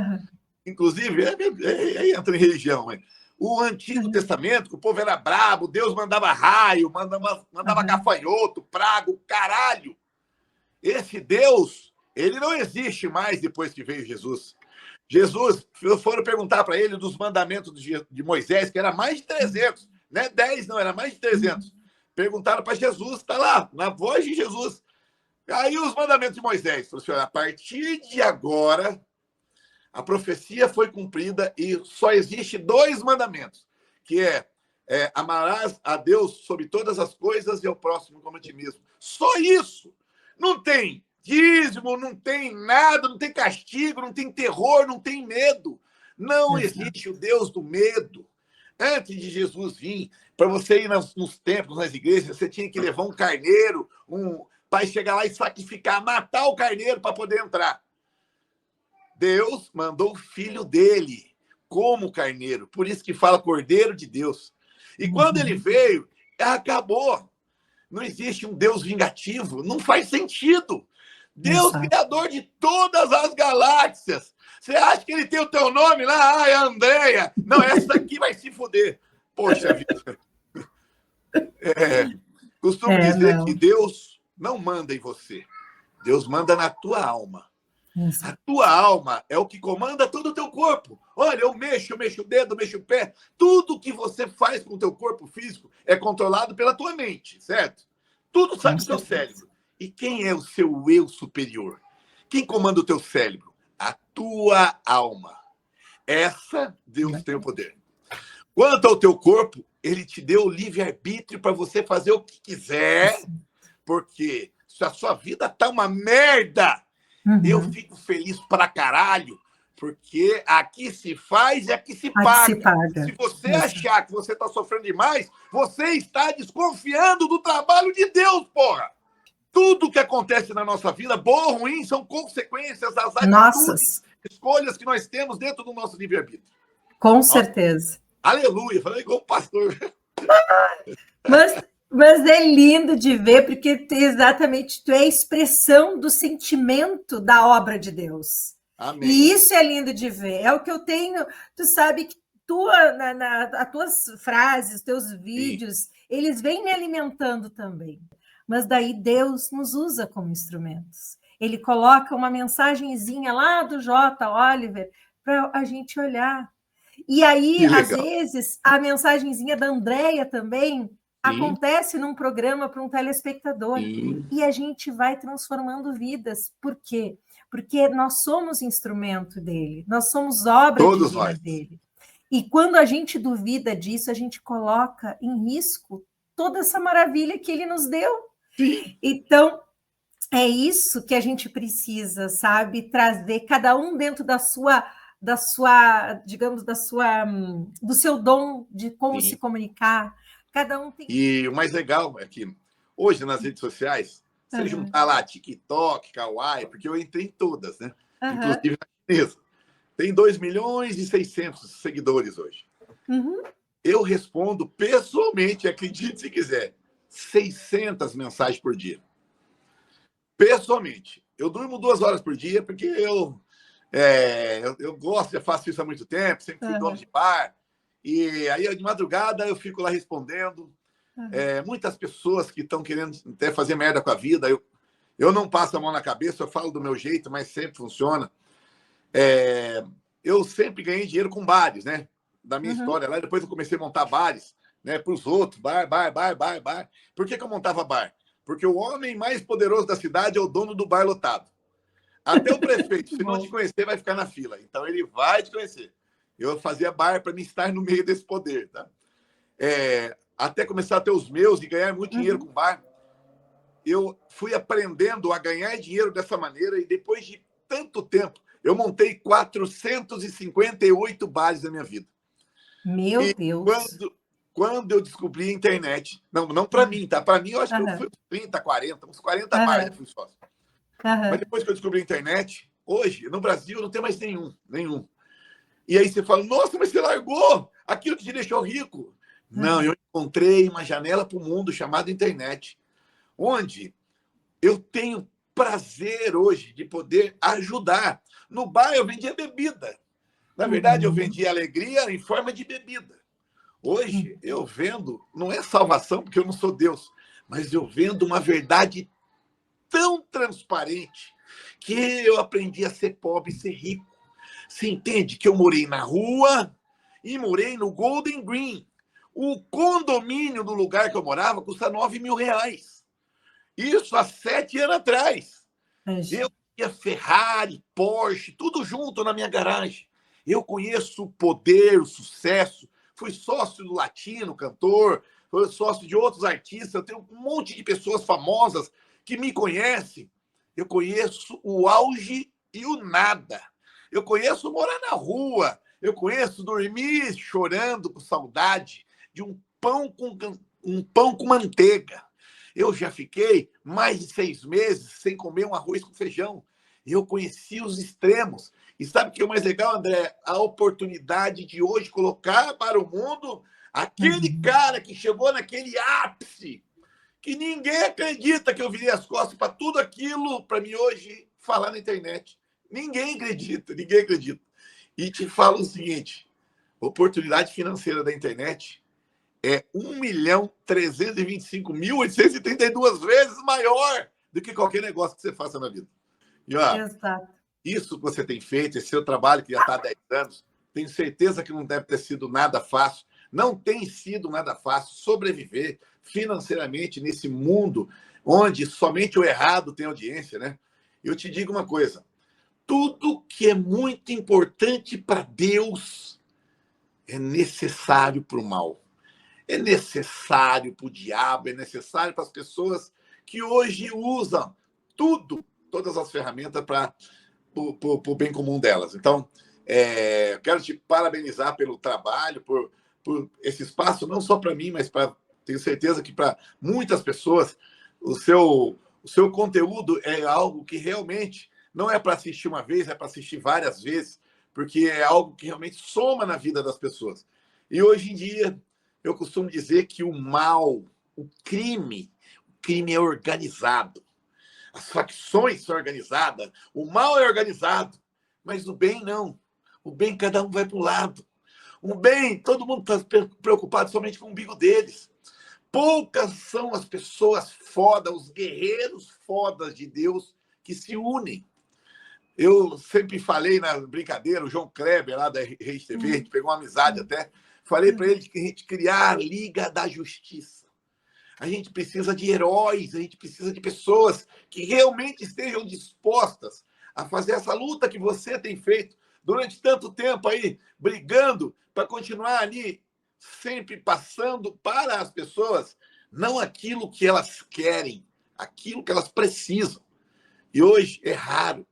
Inclusive, aí entra em religião, mas o Antigo Testamento, que o povo era brabo, Deus mandava raio, mandava gafanhoto, praga, caralho. Esse Deus, ele não existe mais depois que veio Jesus. Jesus, foram perguntar para ele dos mandamentos de Moisés, que era mais de 300, não é 10, não, era mais de 300. Perguntaram para Jesus, está lá, na voz de Jesus. Aí os mandamentos de Moisés, falou assim, a partir de agora, a profecia foi cumprida e só existe 2 mandamentos, que amarás a Deus sobre todas as coisas e ao próximo como a ti mesmo. Só isso. Não tem dízimo, não tem nada, não tem castigo, não tem terror, não tem medo. Não existe o Deus do medo. Antes de Jesus vir, para você ir nos templos, nas igrejas, você tinha que levar um carneiro, para chegar lá e sacrificar, matar o carneiro para poder entrar. Deus mandou o filho dele como carneiro, por isso que fala Cordeiro de Deus. E quando ele veio, acabou. Não existe um Deus vingativo, não faz sentido. Deus, criador de todas as galáxias. Você acha que ele tem o teu nome lá? É Andréia. Não, essa aqui vai se foder. Poxa vida. Costumo dizer que Deus não manda em você. Deus manda na tua alma. A tua alma é o que comanda todo o teu corpo. Olha, eu mexo o dedo, mexo o pé. Tudo que você faz com o teu corpo físico é controlado pela tua mente, certo? Tudo sai do teu cérebro. E quem é o seu eu superior? Quem comanda o teu cérebro? A tua alma. Essa Deus tem o poder. Quanto ao teu corpo, ele te deu o livre-arbítrio para você fazer o que quiser, porque se a sua vida tá uma merda, eu fico feliz pra caralho, porque aqui se faz e aqui se paga. Se você achar que você está sofrendo demais, você está desconfiando do trabalho de Deus, porra! Tudo que acontece na nossa vida, bom ou ruim, são consequências das atitudes, escolhas que nós temos dentro do nosso livre-arbítrio. Com certeza. Aleluia, falei igual o pastor. Mas é lindo de ver, porque exatamente tu é a expressão do sentimento da obra de Deus. Amém. E isso é lindo de ver. É o que eu tenho. Tu sabe que as tuas frases, teus vídeos, eles vêm me alimentando também. mas daí Deus nos usa como instrumentos. Ele coloca uma mensagenzinha lá do J. Oliver para a gente olhar. E aí, Que às legal. vezes, a mensagenzinha da Andréia também Sim, acontece num programa para um telespectador. sim. E a gente vai transformando vidas. Por quê? Porque nós somos instrumento dele, nós somos obra Todos divina nós. dele. E quando a gente duvida disso, a gente coloca em risco toda essa maravilha que ele nos deu. Sim. Então, é isso que a gente precisa, sabe? Trazer cada um dentro digamos, do seu dom de como se Sim. comunicar. Cada um tem. E o mais legal é que hoje nas redes sociais, você Aham, juntar lá TikTok, Kawaii, porque eu entrei em todas, né? aham, Inclusive na chinesa. Tem 2.600.000 seguidores hoje. uhum, Eu respondo pessoalmente, acredite se quiser, 600 mensagens por dia. Pessoalmente. Eu durmo 2 horas por dia porque eu gosto, já faço isso há muito tempo, sempre fui dono aham, de bar. E aí, de madrugada, eu fico lá respondendo. aham, Muitas pessoas que estão querendo até fazer merda com a vida, eu não passo a mão na cabeça, eu falo do meu jeito, mas sempre funciona. Eu sempre ganhei dinheiro com bares, né? Da minha uhum. história lá. Depois eu comecei a montar bares, né? Para os outros, bar. Por que eu montava bar? Porque o homem mais poderoso da cidade é o dono do bar lotado. Até o prefeito, Que se não te bom. conhecer, vai ficar na fila. Então ele vai te conhecer. Eu fazia bar para me estar no meio desse poder, tá? Até começar a ter os meus e ganhar muito dinheiro Uhum. com bar, eu fui aprendendo a ganhar dinheiro dessa maneira e depois de tanto tempo, eu montei 458 bares na minha vida. Meu E Deus. quando eu descobri a internet, não para Aham, mim, tá? Para mim, eu acho que eu fui aham, uns 30, 40, uns 40 bares eu aham, fui sócio. Mas aham, depois que eu descobri a internet, hoje, no Brasil, não tem mais nenhum. E aí você fala, nossa, mas você largou aquilo que te deixou rico. Não, aham. eu encontrei uma janela para o mundo chamada internet, onde eu tenho prazer hoje de poder ajudar. No bar eu vendia bebida. Na verdade, eu Uhum, vendia alegria em forma de bebida. Hoje uhum, eu vendo, não é salvação, porque eu não sou Deus, mas eu vendo uma verdade tão transparente que eu aprendi a ser pobre e ser rico. Você entende que eu morei na rua e morei no Golden Green. O condomínio do lugar que eu morava custa R$ 9.000. Isso há 7 anos atrás. Eu imagina. tinha Ferrari, Porsche, tudo junto na minha garagem. Eu conheço o poder, o sucesso. Fui sócio do Latino, cantor, fui sócio de outros artistas. Eu tenho um monte de pessoas famosas que me conhecem. Eu conheço o auge e o nada. Eu conheço morar na rua. Eu conheço dormir chorando com saudade de um pão com manteiga. Eu já fiquei mais de 6 meses sem comer um arroz com feijão. Eu conheci os extremos. E sabe o que é o mais legal, André? A oportunidade de hoje colocar para o mundo aquele Uhum. cara que chegou naquele ápice, que ninguém acredita que eu virei as costas para tudo aquilo para mim hoje falar na internet. Ninguém acredita, ninguém acredita. E te falo o seguinte: oportunidade financeira da internet é 1.325.832 vezes maior do que qualquer negócio que você faça na vida. E ó, Exato. isso que você tem feito, esse seu trabalho que já está há 10 anos, tenho certeza que não deve ter sido nada fácil. Não tem sido nada fácil sobreviver financeiramente nesse mundo onde somente o errado tem audiência, né? Eu te digo uma coisa: tudo que é muito importante para Deus é necessário para o mal. É necessário para o diabo, é necessário para as pessoas que hoje usam todas as ferramentas para o bem comum delas. Então, quero te parabenizar pelo trabalho, por esse espaço, não só para mim, mas tenho certeza que para muitas pessoas, o seu conteúdo é algo que realmente não é para assistir uma vez, é para assistir várias vezes, porque é algo que realmente soma na vida das pessoas. E hoje em dia, eu costumo dizer que o mal, o crime é organizado. As facções são organizadas, o mal é organizado, mas o bem não. O bem, cada um vai para um lado. O bem, todo mundo está preocupado somente com o umbigo deles. poucas são as pessoas fodas, os guerreiros fodas de Deus que se unem. Eu sempre falei na brincadeira, o João Kleber, lá da Reis TV, a gente pegou uma amizade até, falei para ele que a gente criar a Liga da Justiça. A gente precisa de heróis, a gente precisa de pessoas que realmente estejam dispostas a fazer essa luta que você tem feito durante tanto tempo aí, brigando para continuar ali, sempre passando para as pessoas, não aquilo que elas querem, aquilo que elas precisam. E hoje é raro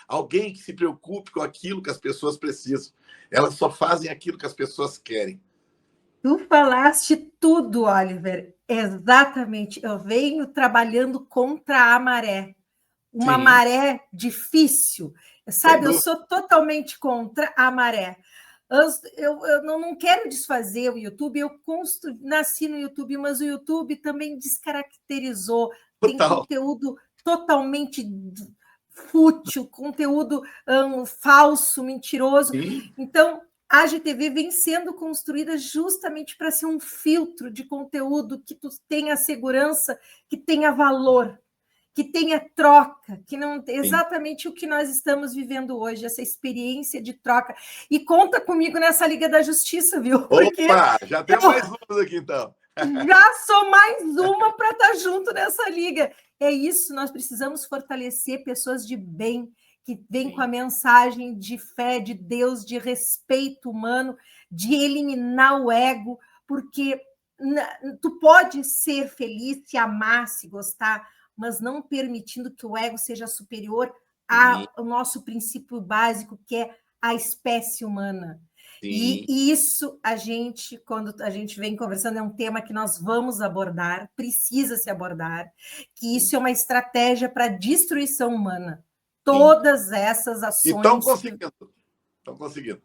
alguém que se preocupe com aquilo que as pessoas precisam. Elas só fazem aquilo que as pessoas querem. Tu falaste tudo, Oliver. Exatamente. Eu venho trabalhando contra a maré. Uma Sim. maré difícil. Sabe, eu sou totalmente contra a maré. Eu não quero desfazer o YouTube, nasci no YouTube, mas o YouTube também descaracterizou. Tem conteúdo totalmente fútil, conteúdo falso, mentiroso. Sim. Então, a GTV vem sendo construída justamente para ser um filtro de conteúdo que tu tenha segurança, que tenha valor, que tenha troca, que não exatamente o que nós estamos vivendo hoje, essa experiência de troca. E conta comigo nessa Liga da Justiça, viu? Porque opa, já tem mais umas aqui, então. Já sou mais uma para estar junto nessa liga. É isso, nós precisamos fortalecer pessoas de bem, que vêm com a mensagem de fé, de Deus, de respeito humano, de eliminar o ego, porque tu pode ser feliz, se amar, se gostar, mas não permitindo que o ego seja superior ao nosso princípio básico, que é a espécie humana. E isso quando a gente vem conversando, é um tema que nós vamos abordar, precisa se abordar, que isso é uma estratégia para a destruição humana. Todas essas ações. E estão conseguindo. Estão conseguindo.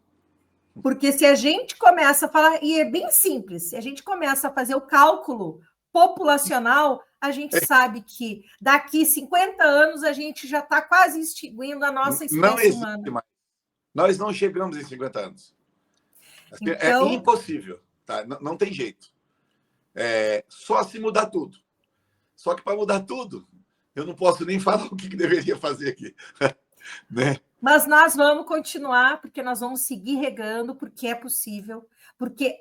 Porque se a gente começa a falar, e é bem simples, se a gente começa a fazer o cálculo populacional, a gente sabe que daqui 50 anos a gente já está quase extinguindo a nossa espécie humana. Mais. Nós não chegamos em 50 anos. Então, é impossível, tá? Não tem jeito. Só se mudar tudo. Só que para mudar tudo, eu não posso nem falar o que deveria fazer aqui. Né? Mas nós vamos continuar, porque nós vamos seguir regando, porque é possível. Porque,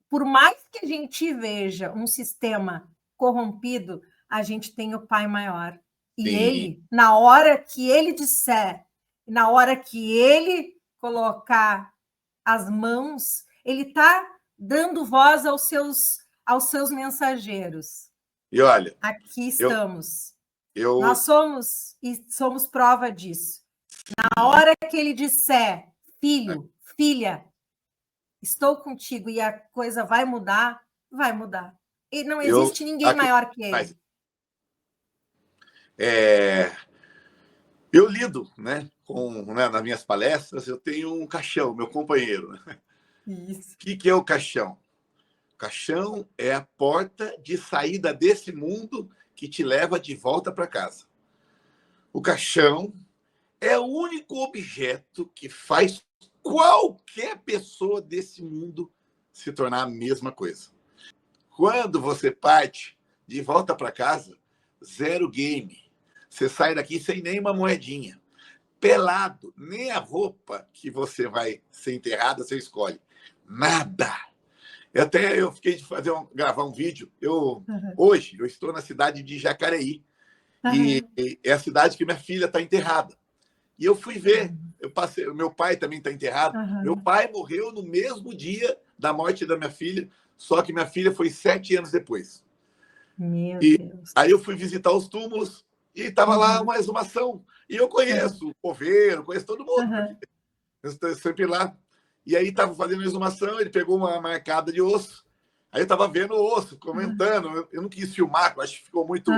por mais que a gente veja um sistema corrompido, a gente tem o Pai maior. E ele, na hora que ele disser, na hora que ele colocar as mãos, ele está dando voz aos seus mensageiros. E olha, aqui estamos. Nós somos prova disso. Na hora que ele disser, filho, filha, estou contigo e a coisa vai mudar, vai mudar. E não existe ninguém maior que ele. Eu lido, né, nas minhas palestras, eu tenho um caixão, meu companheiro. Isso. O que é o caixão? O caixão é a porta de saída desse mundo que te leva de volta para casa. O caixão é o único objeto que faz qualquer pessoa desse mundo se tornar a mesma coisa. Quando você parte de volta para casa, zero game. Você sai daqui sem nenhuma moedinha. Pelado, nem a roupa que você vai ser enterrada, você escolhe. Nada. Eu fiquei de gravar um vídeo. Hoje, eu estou na cidade de Jacareí. E é a cidade que minha filha está enterrada. E eu fui ver. Meu pai também está enterrado. Meu pai morreu no mesmo dia da morte da minha filha, só que minha filha foi 7 anos depois. Meu Deus. Aí eu fui visitar os túmulos e estava lá uma exumação. E eu conheço o coveiro, conheço todo mundo. Eu estou sempre lá. E aí estava fazendo a exumação, ele pegou uma marcada de osso. Aí eu estava vendo o osso, comentando. Eu não quis filmar, acho que ficou muito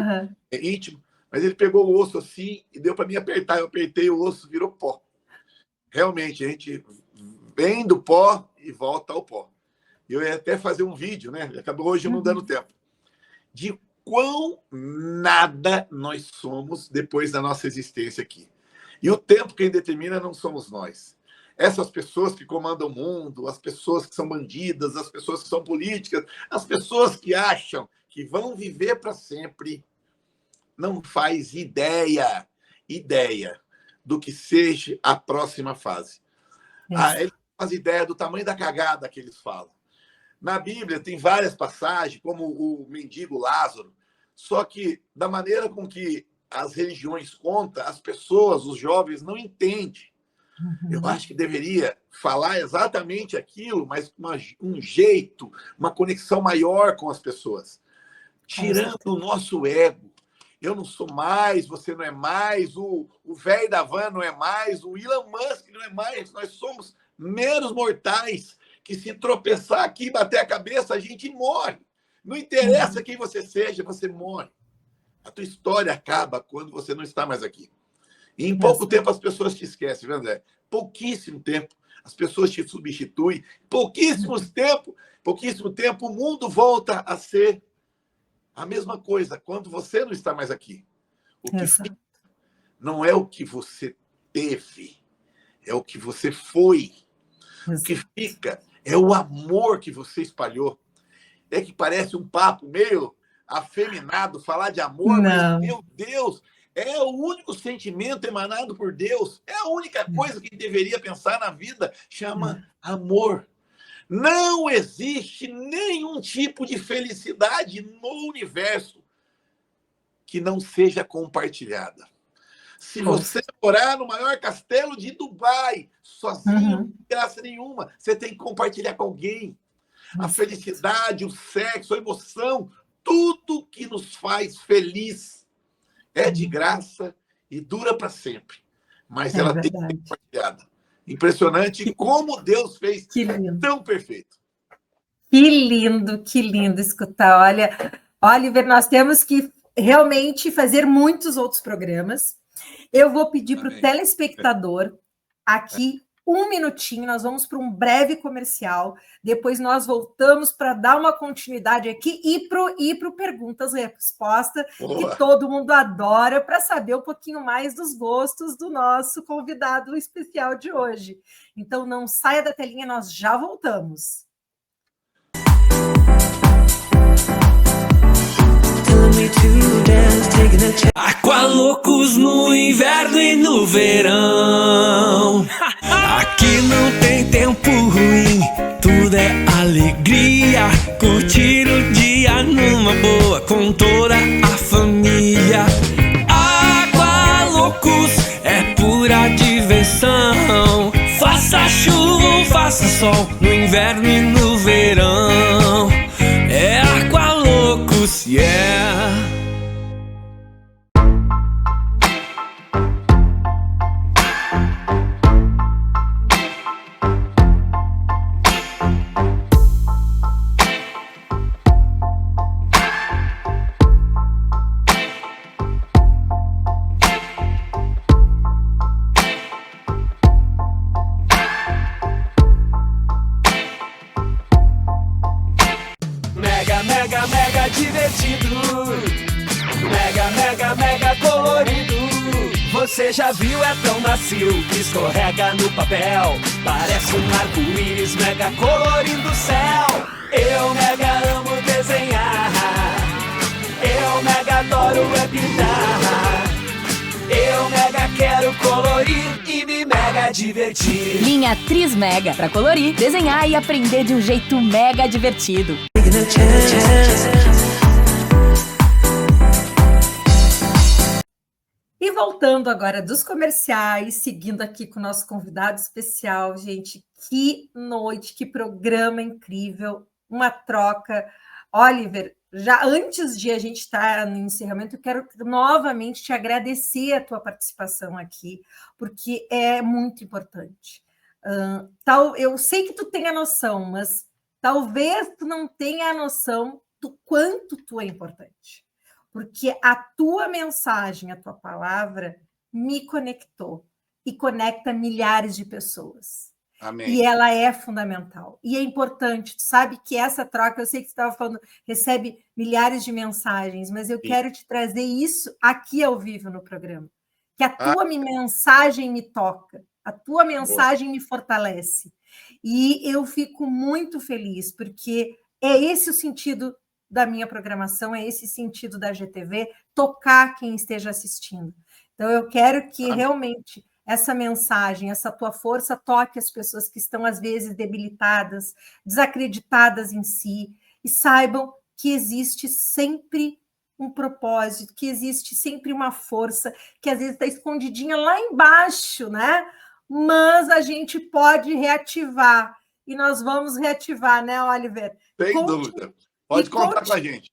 íntimo. Mas ele pegou o osso assim e deu para mim apertar. Eu apertei, o osso virou pó. Realmente, a gente vem do pó e volta ao pó. Eu ia até fazer um vídeo, né? Acabou hoje não dando tempo. De quão nada nós somos depois da nossa existência aqui. E o tempo quem determina não somos nós. essas pessoas que comandam o mundo, as pessoas que são bandidas, as pessoas que são políticas, as pessoas que acham que vão viver para sempre, não faz ideia do que seja a próxima fase. Eles não fazem ideia do tamanho da cagada que eles falam. Na Bíblia tem várias passagens, como o mendigo Lázaro, só que da maneira com que as religiões contam, as pessoas, os jovens, não entendem. Eu acho que deveria falar exatamente aquilo, mas com um jeito, uma conexão maior com as pessoas. Tirando o nosso ego. Eu não sou mais, você não é mais, o velho da van não é mais, o Elon Musk não é mais. Nós somos meros mortais que, se tropeçar aqui e bater a cabeça, a gente morre. Não interessa quem você seja, você morre. A tua história acaba quando você não está mais aqui. E em pouco tempo as pessoas te esquecem, viu, André? Pouquíssimo tempo as pessoas te substituem. Pouquíssimo tempo o mundo volta a ser a mesma coisa quando você não está mais aqui. O que fica não é o que você teve, é o que você foi. O que fica é o amor que você espalhou. É que parece um papo meio afeminado falar de amor, mas, meu Deus, é o único sentimento emanado por Deus. É a única coisa que deveria pensar na vida, chama amor. Não existe nenhum tipo de felicidade no universo que não seja compartilhada. Se você morar no maior castelo de Dubai, sozinho, não tem graça nenhuma, você tem que compartilhar com alguém. A felicidade, o sexo, a emoção, tudo que nos faz feliz é de graça e dura para sempre. Mas ela tem que ser compartilhada. Impressionante como Deus fez tão perfeito. Que lindo escutar. Olha, Oliver, nós temos que realmente fazer muitos outros programas. Eu vou pedir para o telespectador aqui 1 minutinho, nós vamos para um breve comercial, depois nós voltamos para dar uma continuidade aqui e para o Perguntas e Respostas, que todo mundo adora, para saber um pouquinho mais dos gostos do nosso convidado especial de hoje. Então, não saia da telinha, nós já voltamos. Aqualocos no inverno e no verão. Aqui não tem tempo ruim, tudo é alegria. Curtir o dia numa boa com toda a família. Aqualocos é pura diversão. Faça chuva ou faça sol, no inverno e no verão. É Aqualocos, yeah. Mega divertido, mega colorido. Você já viu, é tão macio que escorrega no papel. Parece um arco-íris mega colorindo o céu. Eu mega amo desenhar, eu mega adoro pintar. Eu mega quero colorir e me mega divertir. Linha Tris Mega, pra colorir, desenhar e aprender de um jeito mega divertido. E voltando agora dos comerciais, seguindo aqui com o nosso convidado especial, gente, que noite, que programa incrível, uma troca. Oliver, já antes de a gente estar no encerramento, eu quero novamente te agradecer a tua participação aqui, porque é muito importante. Eu sei que tu tem a noção, mas talvez tu não tenha a noção do quanto tu é importante. Porque a tua mensagem, a tua palavra, me conectou e conecta milhares de pessoas. Amém. E ela é fundamental. E é importante, tu sabe que essa troca, eu sei que você estava falando, recebe milhares de mensagens, mas eu quero te trazer isso aqui ao vivo no programa. Que a tua mensagem me toca. A tua mensagem me fortalece. E eu fico muito feliz, porque é esse o sentido da minha programação, é esse sentido da GTV, tocar quem esteja assistindo. Então, eu quero que realmente essa mensagem, essa tua força toque as pessoas que estão, às vezes, debilitadas, desacreditadas em si, e saibam que existe sempre um propósito, que existe sempre uma força, que às vezes está escondidinha lá embaixo, né? Mas a gente pode reativar, e nós vamos reativar, né, Oliver? Sem dúvida. Pode contar com a gente.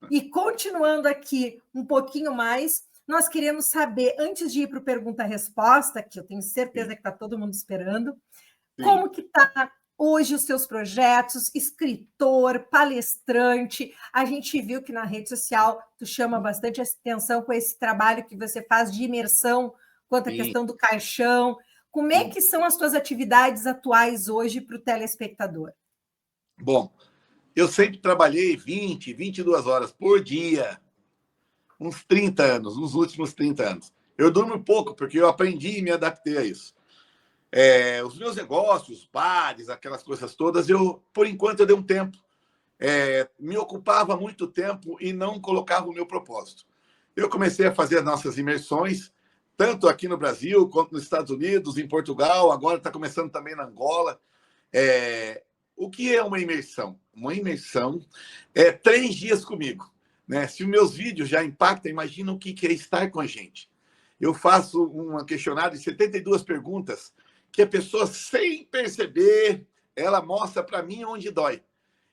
E continuando aqui um pouquinho mais, nós queremos saber, antes de ir para o pergunta-resposta, que eu tenho certeza que está todo mundo esperando, como que está hoje os seus projetos, escritor, palestrante. A gente viu que na rede social tu chama bastante atenção com esse trabalho que você faz de imersão quanto à questão do caixão. Como é que são as tuas atividades atuais hoje para o telespectador? Bom, eu sempre trabalhei 20, 22 horas por dia, uns 30 anos, nos últimos 30 anos. Eu durmo pouco, porque eu aprendi e me adaptei a isso. Os meus negócios, bares, aquelas coisas todas, por enquanto, eu dei um tempo. Me ocupava muito tempo e não colocava o meu propósito. Eu comecei a fazer as nossas imersões, tanto aqui no Brasil, quanto nos Estados Unidos, em Portugal, agora está começando também na Angola. O que é uma imersão? Uma imersão é 3 dias comigo, né? Se os meus vídeos já impactam, imagina o que é estar com a gente. Eu faço um questionário de 72 perguntas que a pessoa, sem perceber, ela mostra para mim onde dói.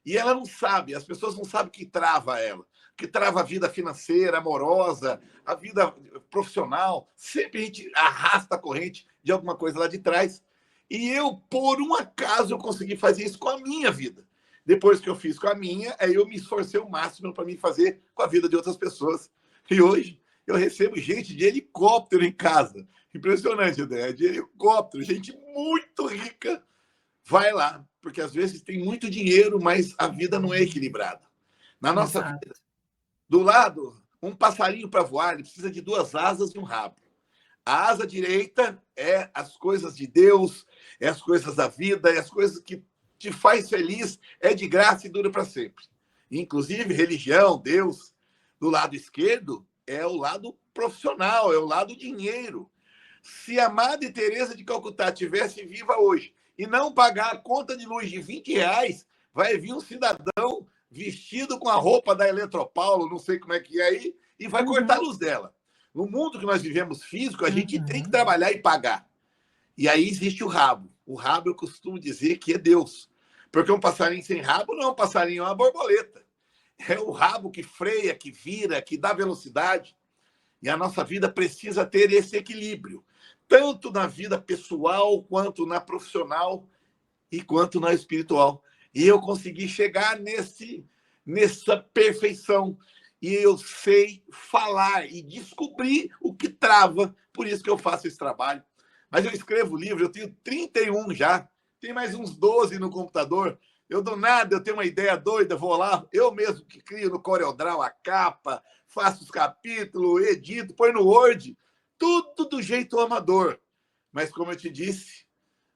E ela não sabe, as pessoas não sabem o que trava ela, que trava a vida financeira, amorosa, a vida profissional. Sempre a gente arrasta a corrente de alguma coisa lá de trás. E eu, por um acaso, eu consegui fazer isso com a minha vida. Depois que eu fiz com a minha, aí eu me esforcei o máximo para me fazer com a vida de outras pessoas. E hoje eu recebo gente de helicóptero em casa. Impressionante, André. De helicóptero, gente muito rica vai lá, porque às vezes tem muito dinheiro, mas a vida não é equilibrada. Na nossa vida, do lado, um passarinho para voar, ele precisa de 2 asas e um rabo. A asa direita é as coisas de Deus, é as coisas da vida, é as coisas que te faz feliz, é de graça e dura para sempre. Inclusive, religião, Deus. Do lado esquerdo é o lado profissional, é o lado dinheiro. Se a Madre Teresa de Calcutá estivesse viva hoje e não pagar a conta de luz de R$20, vai vir um cidadão vestido com a roupa da Eletropaulo, não sei como é que é aí, e vai cortar a luz dela. No mundo que nós vivemos físico, a gente tem que trabalhar e pagar. E aí existe o rabo. O rabo, eu costumo dizer que é Deus. Porque um passarinho sem rabo não é um passarinho, é uma borboleta. É o rabo que freia, que vira, que dá velocidade. E a nossa vida precisa ter esse equilíbrio. Tanto na vida pessoal, quanto na profissional e quanto na espiritual. E eu consegui chegar nessa perfeição. E eu sei falar e descobrir o que trava. Por isso que eu faço esse trabalho. Mas eu escrevo livro, eu tenho 31 já. Tem mais uns 12 no computador. Eu do nada, eu tenho uma ideia doida, vou lá, eu mesmo que crio no CorelDRAW a capa, faço os capítulos, edito, põe no Word, tudo do jeito amador. Mas, como eu te disse,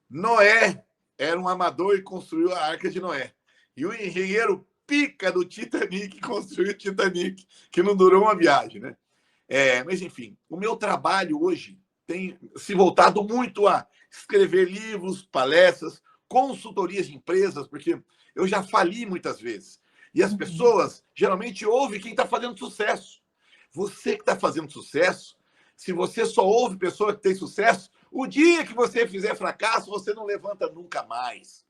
Noé era um amador e construiu a Arca de Noé. E o engenheiro pica do Titanic construiu o Titanic, que não durou uma viagem, né? Mas, enfim, o meu trabalho hoje tem se voltado muito a escrever livros, palestras, consultorias de empresas, porque eu já fali muitas vezes. E as pessoas geralmente ouvem quem está fazendo sucesso. Você que está fazendo sucesso, se você só ouve pessoa que tem sucesso, o dia que você fizer fracasso, você não levanta nunca mais.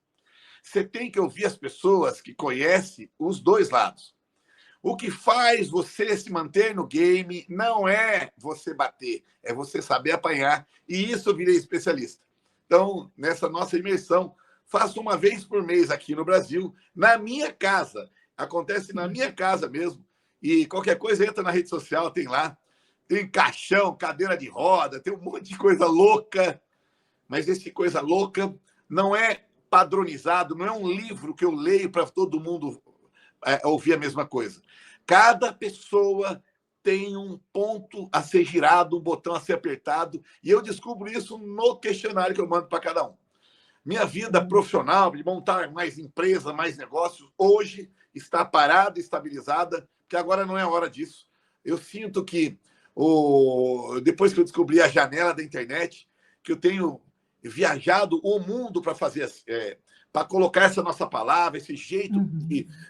Você tem que ouvir as pessoas que conhecem os dois lados. O que faz você se manter no game não é você bater, é você saber apanhar. E isso eu virei especialista. Então, nessa nossa imersão, faço uma vez por mês aqui no Brasil, na minha casa. Acontece na minha casa mesmo. E qualquer coisa entra na rede social, tem lá. Tem caixão, cadeira de roda, tem um monte de coisa louca. Mas esse coisa louca não é padronizado, não é um livro que eu leio para todo mundo ouvir a mesma coisa. Cada pessoa tem um ponto a ser girado, um botão a ser apertado, e eu descubro isso no questionário que eu mando para cada um. Minha vida profissional, de montar mais empresa, mais negócios, hoje está parada, estabilizada, porque agora não é a hora disso. Eu sinto que, depois que eu descobri a janela da internet, que eu tenho viajado o mundo para fazer, para colocar essa nossa palavra, esse jeito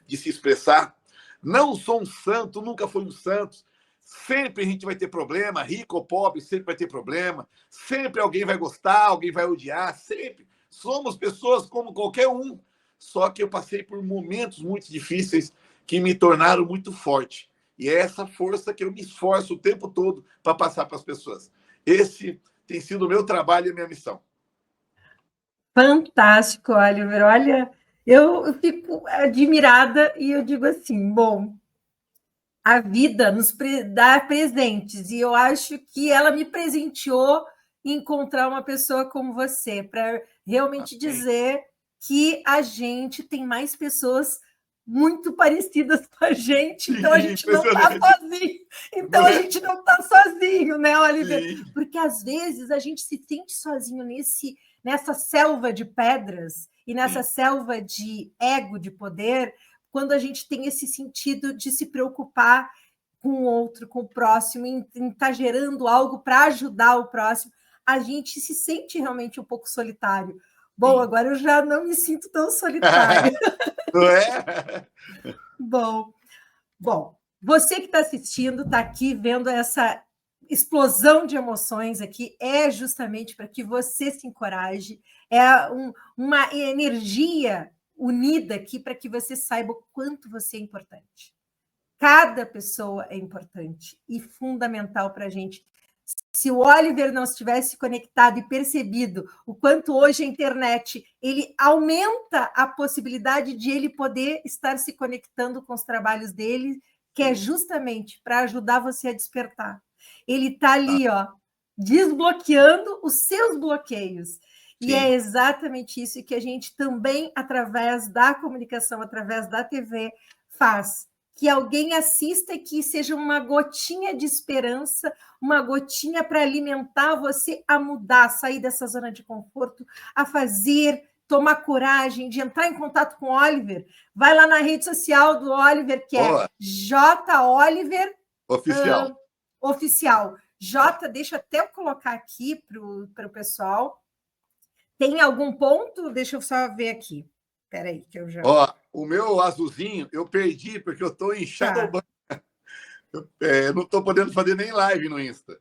de se expressar. Não sou um santo, nunca fui um santo. Sempre a gente vai ter problema, rico ou pobre, sempre vai ter problema. Sempre alguém vai gostar, alguém vai odiar, sempre. Somos pessoas como qualquer um, só que eu passei por momentos muito difíceis que me tornaram muito forte. E é essa força que eu me esforço o tempo todo para passar para as pessoas. Esse tem sido o meu trabalho e a minha missão. Fantástico, Oliver. Olha, eu fico admirada e eu digo assim, bom, a vida nos dá presentes e eu acho que ela me presenteou em encontrar uma pessoa como você, para realmente dizer que a gente tem mais pessoas muito parecidas com a gente, então a gente não está sozinho. Então a gente não está sozinho, né, Oliver? Porque às vezes a gente se sente sozinho nessa selva de pedras e nessa selva de ego, de poder, quando a gente tem esse sentido de se preocupar com o outro, com o próximo, em estar gerando algo para ajudar o próximo, a gente se sente realmente um pouco solitário. Bom, agora eu já não me sinto tão solitária. Não é? Bom, você que está assistindo, está aqui vendo essa explosão de emoções aqui, é justamente para que você se encoraje, uma energia unida aqui para que você saiba o quanto você é importante. Cada pessoa é importante e fundamental para a gente. Se o Oliver não estivesse conectado e percebido o quanto hoje a internet ele aumenta a possibilidade de ele poder estar se conectando com os trabalhos dele, que é justamente para ajudar você a despertar. Ele está ali, ó, desbloqueando os seus bloqueios. E é exatamente isso que a gente também, através da comunicação, através da TV, faz. Que alguém assista e que seja uma gotinha de esperança, uma gotinha para alimentar você a mudar, a sair dessa zona de conforto, a fazer, tomar coragem de entrar em contato com o Oliver. Vai lá na rede social do Oliver, que é J. Oliver Oficial. J, deixa até eu colocar aqui para o pessoal. Tem algum ponto? Deixa eu só ver aqui. Espera aí, que eu já... O meu azulzinho eu perdi porque eu estou em Shadowban. Eu não estou podendo fazer nem live no Insta.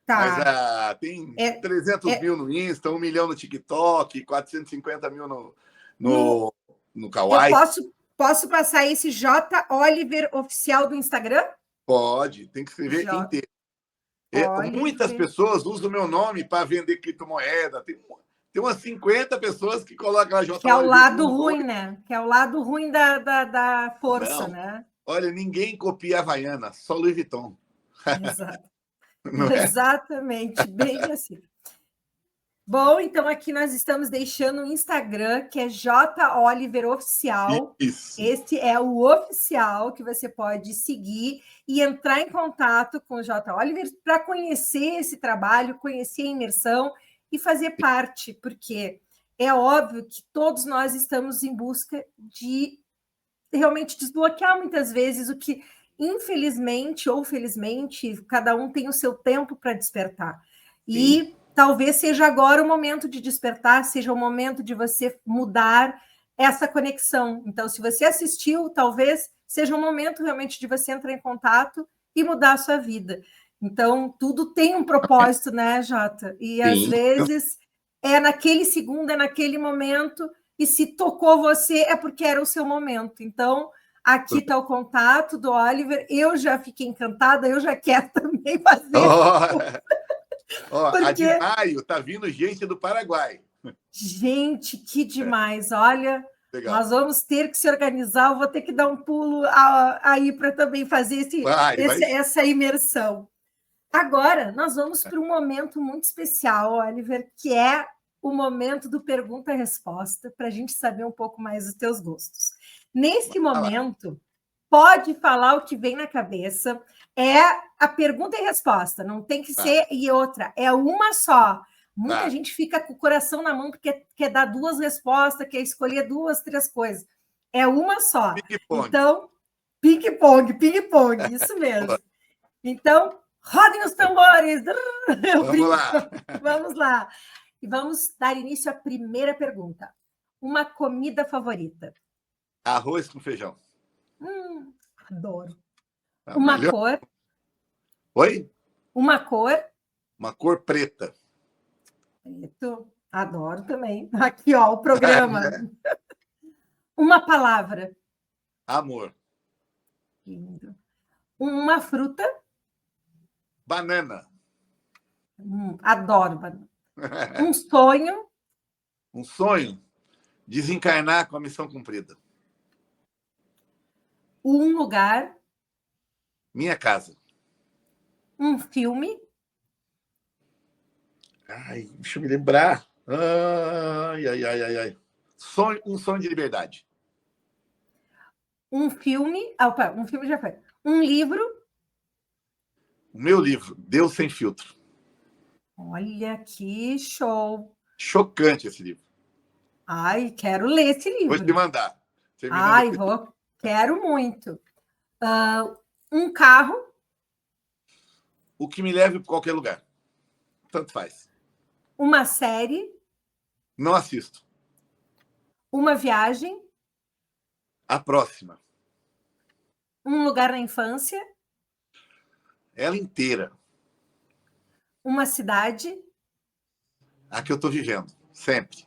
Mas tem 300 mil no Insta, 1 milhão no TikTok, 450 mil no Kawaii. Eu posso passar esse J. Oliver Oficial do Instagram? Pode, tem que escrever inteiro. Muitas pessoas usam o meu nome para vender criptomoeda. Tem umas 50 pessoas que colocam a J. Que é o lado ruim, né? Que é o lado ruim da força, né? Olha, ninguém copia a Havaiana, só Louis Vuitton. Exato. Exatamente, bem assim. Bom, então aqui nós estamos deixando o Instagram, que é J. Oliver Oficial. Isso. Esse é o oficial que você pode seguir e entrar em contato com o J. Oliver para conhecer esse trabalho, conhecer a imersão e fazer parte, porque é óbvio que todos nós estamos em busca de realmente desbloquear muitas vezes o que, infelizmente ou felizmente, cada um tem o seu tempo para despertar. E talvez seja agora o momento de despertar, seja o momento de você mudar essa conexão. Então, se você assistiu, talvez seja o momento realmente de você entrar em contato e mudar a sua vida. Então, tudo tem um propósito, né, Jota? E às vezes é naquele segundo, é naquele momento, e se tocou você é porque era o seu momento. Então, aqui está o contato do Oliver. Eu já fiquei encantada, eu já quero também fazer. Porque... A de maio está vindo gente do Paraguai. Gente, que demais! Olha, legal. Nós vamos ter que se organizar. Eu vou ter que dar um pulo aí para também fazer essa imersão. Agora, nós vamos para um momento muito especial, Oliver, que é o momento do pergunta-resposta, para a gente saber um pouco mais dos teus gostos. Nesse momento, Pode falar o que vem na cabeça. É a pergunta e resposta. Não tem que ser e outra. É uma só. Muita gente fica com o coração na mão porque quer dar 2 respostas, quer escolher 2, 3 coisas. É uma só. Ping-pong. Então, ping-pong, isso mesmo. Então, rodem os tambores. Vamos lá. Vamos lá. E vamos dar início à primeira pergunta. Uma comida favorita? Arroz com feijão. Adoro. Tá, Uma melhor? cor? Oi? Uma cor? Uma cor preta. Preto. Adoro também. Aqui, ó, o programa. Uma palavra? Amor. Lindo. Uma fruta? Banana. Adoro banana. Um sonho? Um sonho. Desencarnar com a missão cumprida. Um lugar? Minha casa. Um filme? Ai, deixa eu me lembrar. Ai. Um sonho de liberdade. Um filme? Opa, um filme já foi. Um livro? O meu livro, Deus Sem Filtro. Olha que show. Chocante esse livro. Ai, quero ler esse livro. Vou te mandar. Ai, quero muito. Um carro? O que me leve para qualquer lugar. Tanto faz. Uma série? Não assisto. Uma viagem? A próxima. Um lugar na infância? Ela inteira. Uma cidade? A que eu estou vivendo. Sempre.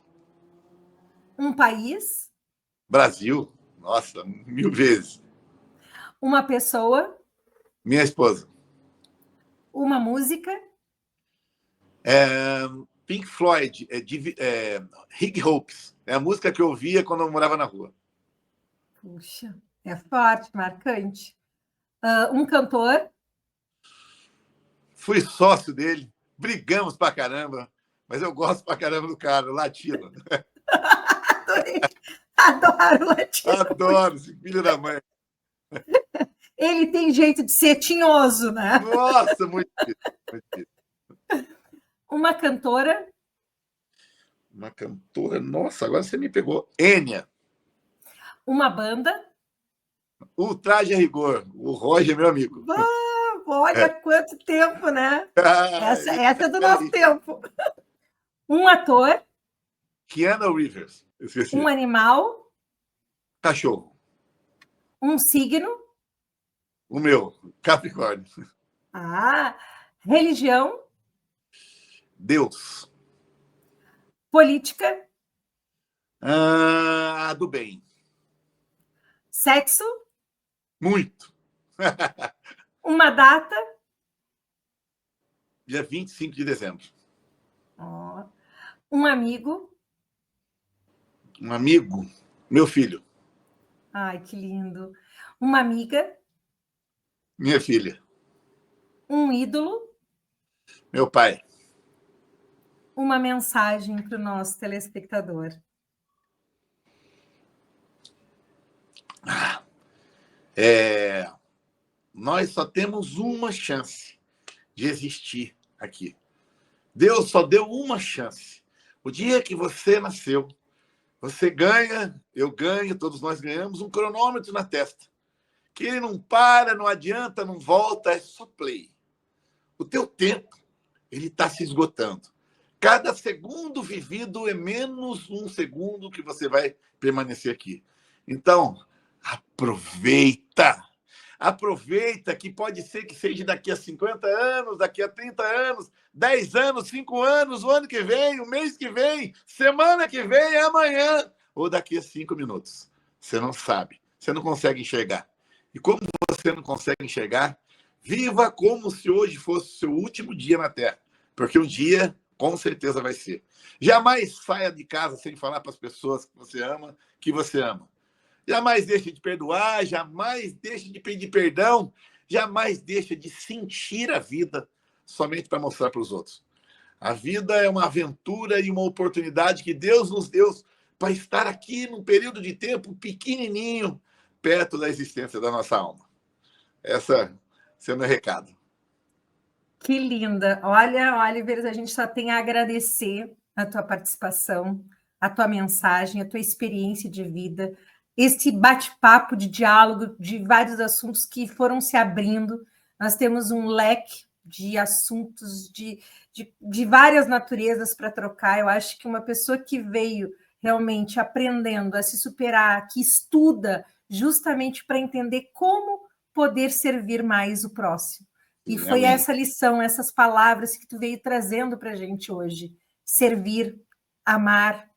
Um país? Brasil. Nossa, 1000 vezes. Uma pessoa? Minha esposa. Uma música? Pink Floyd. Higg Hopes. É a música que eu ouvia quando eu morava na rua. Puxa, é forte, marcante. Um cantor? Fui sócio dele. Brigamos pra caramba. Mas eu gosto pra caramba do cara, latino. Adoro latino. Adoro esse filho da mãe. Ele tem jeito de ser tinhoso, né? Nossa, muito difícil. Uma cantora? Uma cantora? Nossa, agora você me pegou. Enya. Uma banda? O Traje a Rigor. O Roger, meu amigo. Olha quanto tempo, né? Essa é do nosso aí. tempo. Um ator? Keanu Rivers. Esqueci. Um animal? Cachorro. Um signo? O meu, Capricórnio. Religião? Deus. Política? A do bem. Sexo? Muito. Uma data? Dia 25 de dezembro. Um amigo? Um amigo, meu filho. Ai, que lindo. Uma amiga? Minha filha. Um ídolo? Meu pai. Uma mensagem para o nosso telespectador. Nós só temos uma chance de existir aqui. Deus só deu uma chance. O dia que você nasceu, você ganha, eu ganho, todos nós ganhamos um cronômetro na testa. Que ele não para, não adianta, não volta, é só play. O teu tempo, ele está se esgotando. Cada segundo vivido é menos um segundo que você vai permanecer aqui. Então, aproveita. Aproveita que pode ser que seja daqui a 50 anos, daqui a 30 anos, 10 anos, 5 anos, o ano que vem, o mês que vem, semana que vem, amanhã, ou daqui a 5 minutos. Você não sabe, você não consegue enxergar. E como você não consegue enxergar, viva como se hoje fosse o seu último dia na Terra, porque um dia, com certeza, vai ser. Jamais saia de casa sem falar para as pessoas que você ama. Jamais deixe de perdoar, jamais deixe de pedir perdão, jamais deixe de sentir a vida somente para mostrar para os outros. A vida é uma aventura e uma oportunidade que Deus nos deu para estar aqui num período de tempo pequenininho, perto da existência da nossa alma. Esse é o meu recado. Que linda. Olha, Oliver, a gente só tem a agradecer a tua participação, a tua mensagem, a tua experiência de vida, esse bate-papo de diálogo de vários assuntos que foram se abrindo. Nós temos um leque de assuntos de várias naturezas para trocar. Eu acho que uma pessoa que veio realmente aprendendo a se superar, que estuda justamente para entender como poder servir mais o próximo. E foi essa lição, essas palavras que tu veio trazendo para a gente hoje. Servir, amar,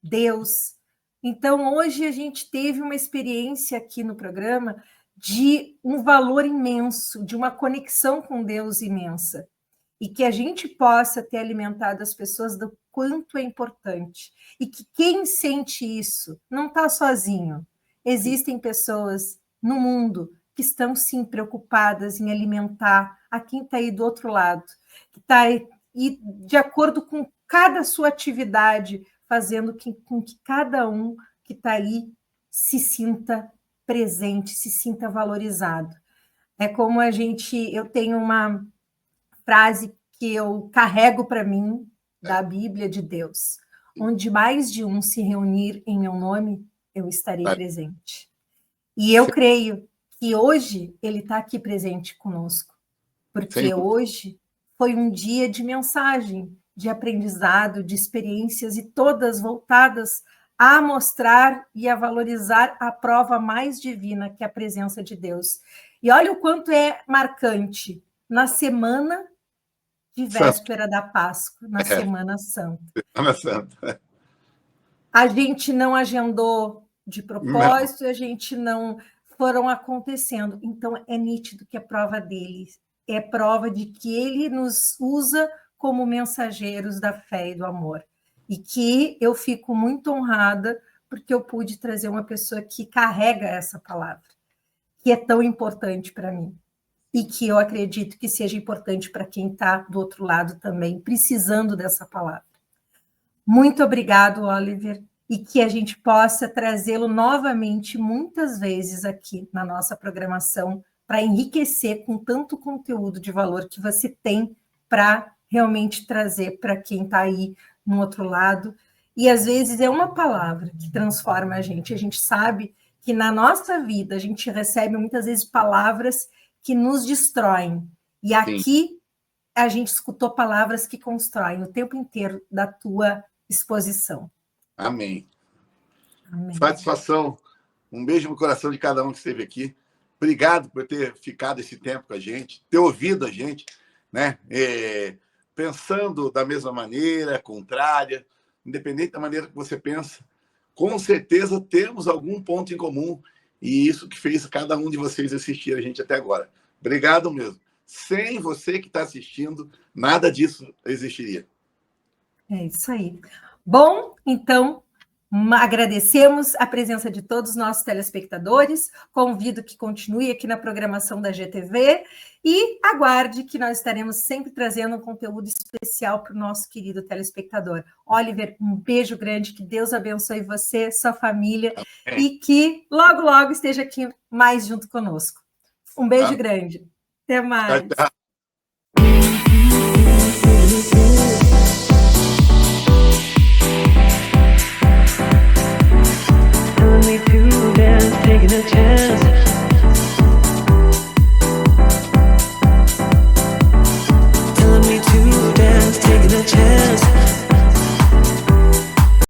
Deus. Então, hoje a gente teve uma experiência aqui no programa de um valor imenso, de uma conexão com Deus imensa. E que a gente possa ter alimentado as pessoas do quanto é importante. E que quem sente isso não está sozinho. Existem pessoas no mundo que estão, sim, preocupadas em alimentar a quem está aí do outro lado, que está aí, e de acordo com cada sua atividade, fazendo com que cada um que está aí se sinta presente, se sinta valorizado. É como eu tenho uma frase que eu carrego para mim, da Bíblia de Deus, onde mais de um se reunir em meu nome, eu estarei presente. E eu creio que hoje ele está aqui presente conosco, porque hoje foi um dia de mensagem, de aprendizado, de experiências, e todas voltadas a mostrar e a valorizar a prova mais divina, que é a presença de Deus. E olha o quanto é marcante, na semana de véspera da Páscoa, na Semana Santa. Semana Santa. A gente não agendou de propósito, a gente não... foram acontecendo. Então, é nítido que é prova dele, é prova de que ele nos usa como mensageiros da fé e do amor. E que eu fico muito honrada porque eu pude trazer uma pessoa que carrega essa palavra, que é tão importante para mim. E que eu acredito que seja importante para quem está do outro lado também, precisando dessa palavra. Muito obrigado, Oliver, e que a gente possa trazê-lo novamente muitas vezes aqui na nossa programação para enriquecer com tanto conteúdo de valor que você tem para realmente trazer para quem está aí no outro lado. E às vezes é uma palavra que transforma a gente. A gente sabe que na nossa vida a gente recebe muitas vezes palavras que nos destroem. E aqui a gente escutou palavras que constroem o tempo inteiro da tua exposição. Amém. Amém. Satisfação. Um beijo no coração de cada um que esteve aqui. Obrigado por ter ficado esse tempo com a gente, ter ouvido a gente, né? Pensando da mesma maneira, contrária, independente da maneira que você pensa, com certeza temos algum ponto em comum, e isso que fez cada um de vocês assistir a gente até agora. Obrigado mesmo. Sem você que está assistindo, nada disso existiria. É isso aí. Bom, então, agradecemos a presença de todos os nossos telespectadores, convido que continue aqui na programação da GTV e aguarde que nós estaremos sempre trazendo um conteúdo especial para o nosso querido telespectador. Oliver, um beijo grande, que Deus abençoe você, sua família, e que logo, logo esteja aqui mais junto conosco. Um beijo grande. Até mais. Tchau.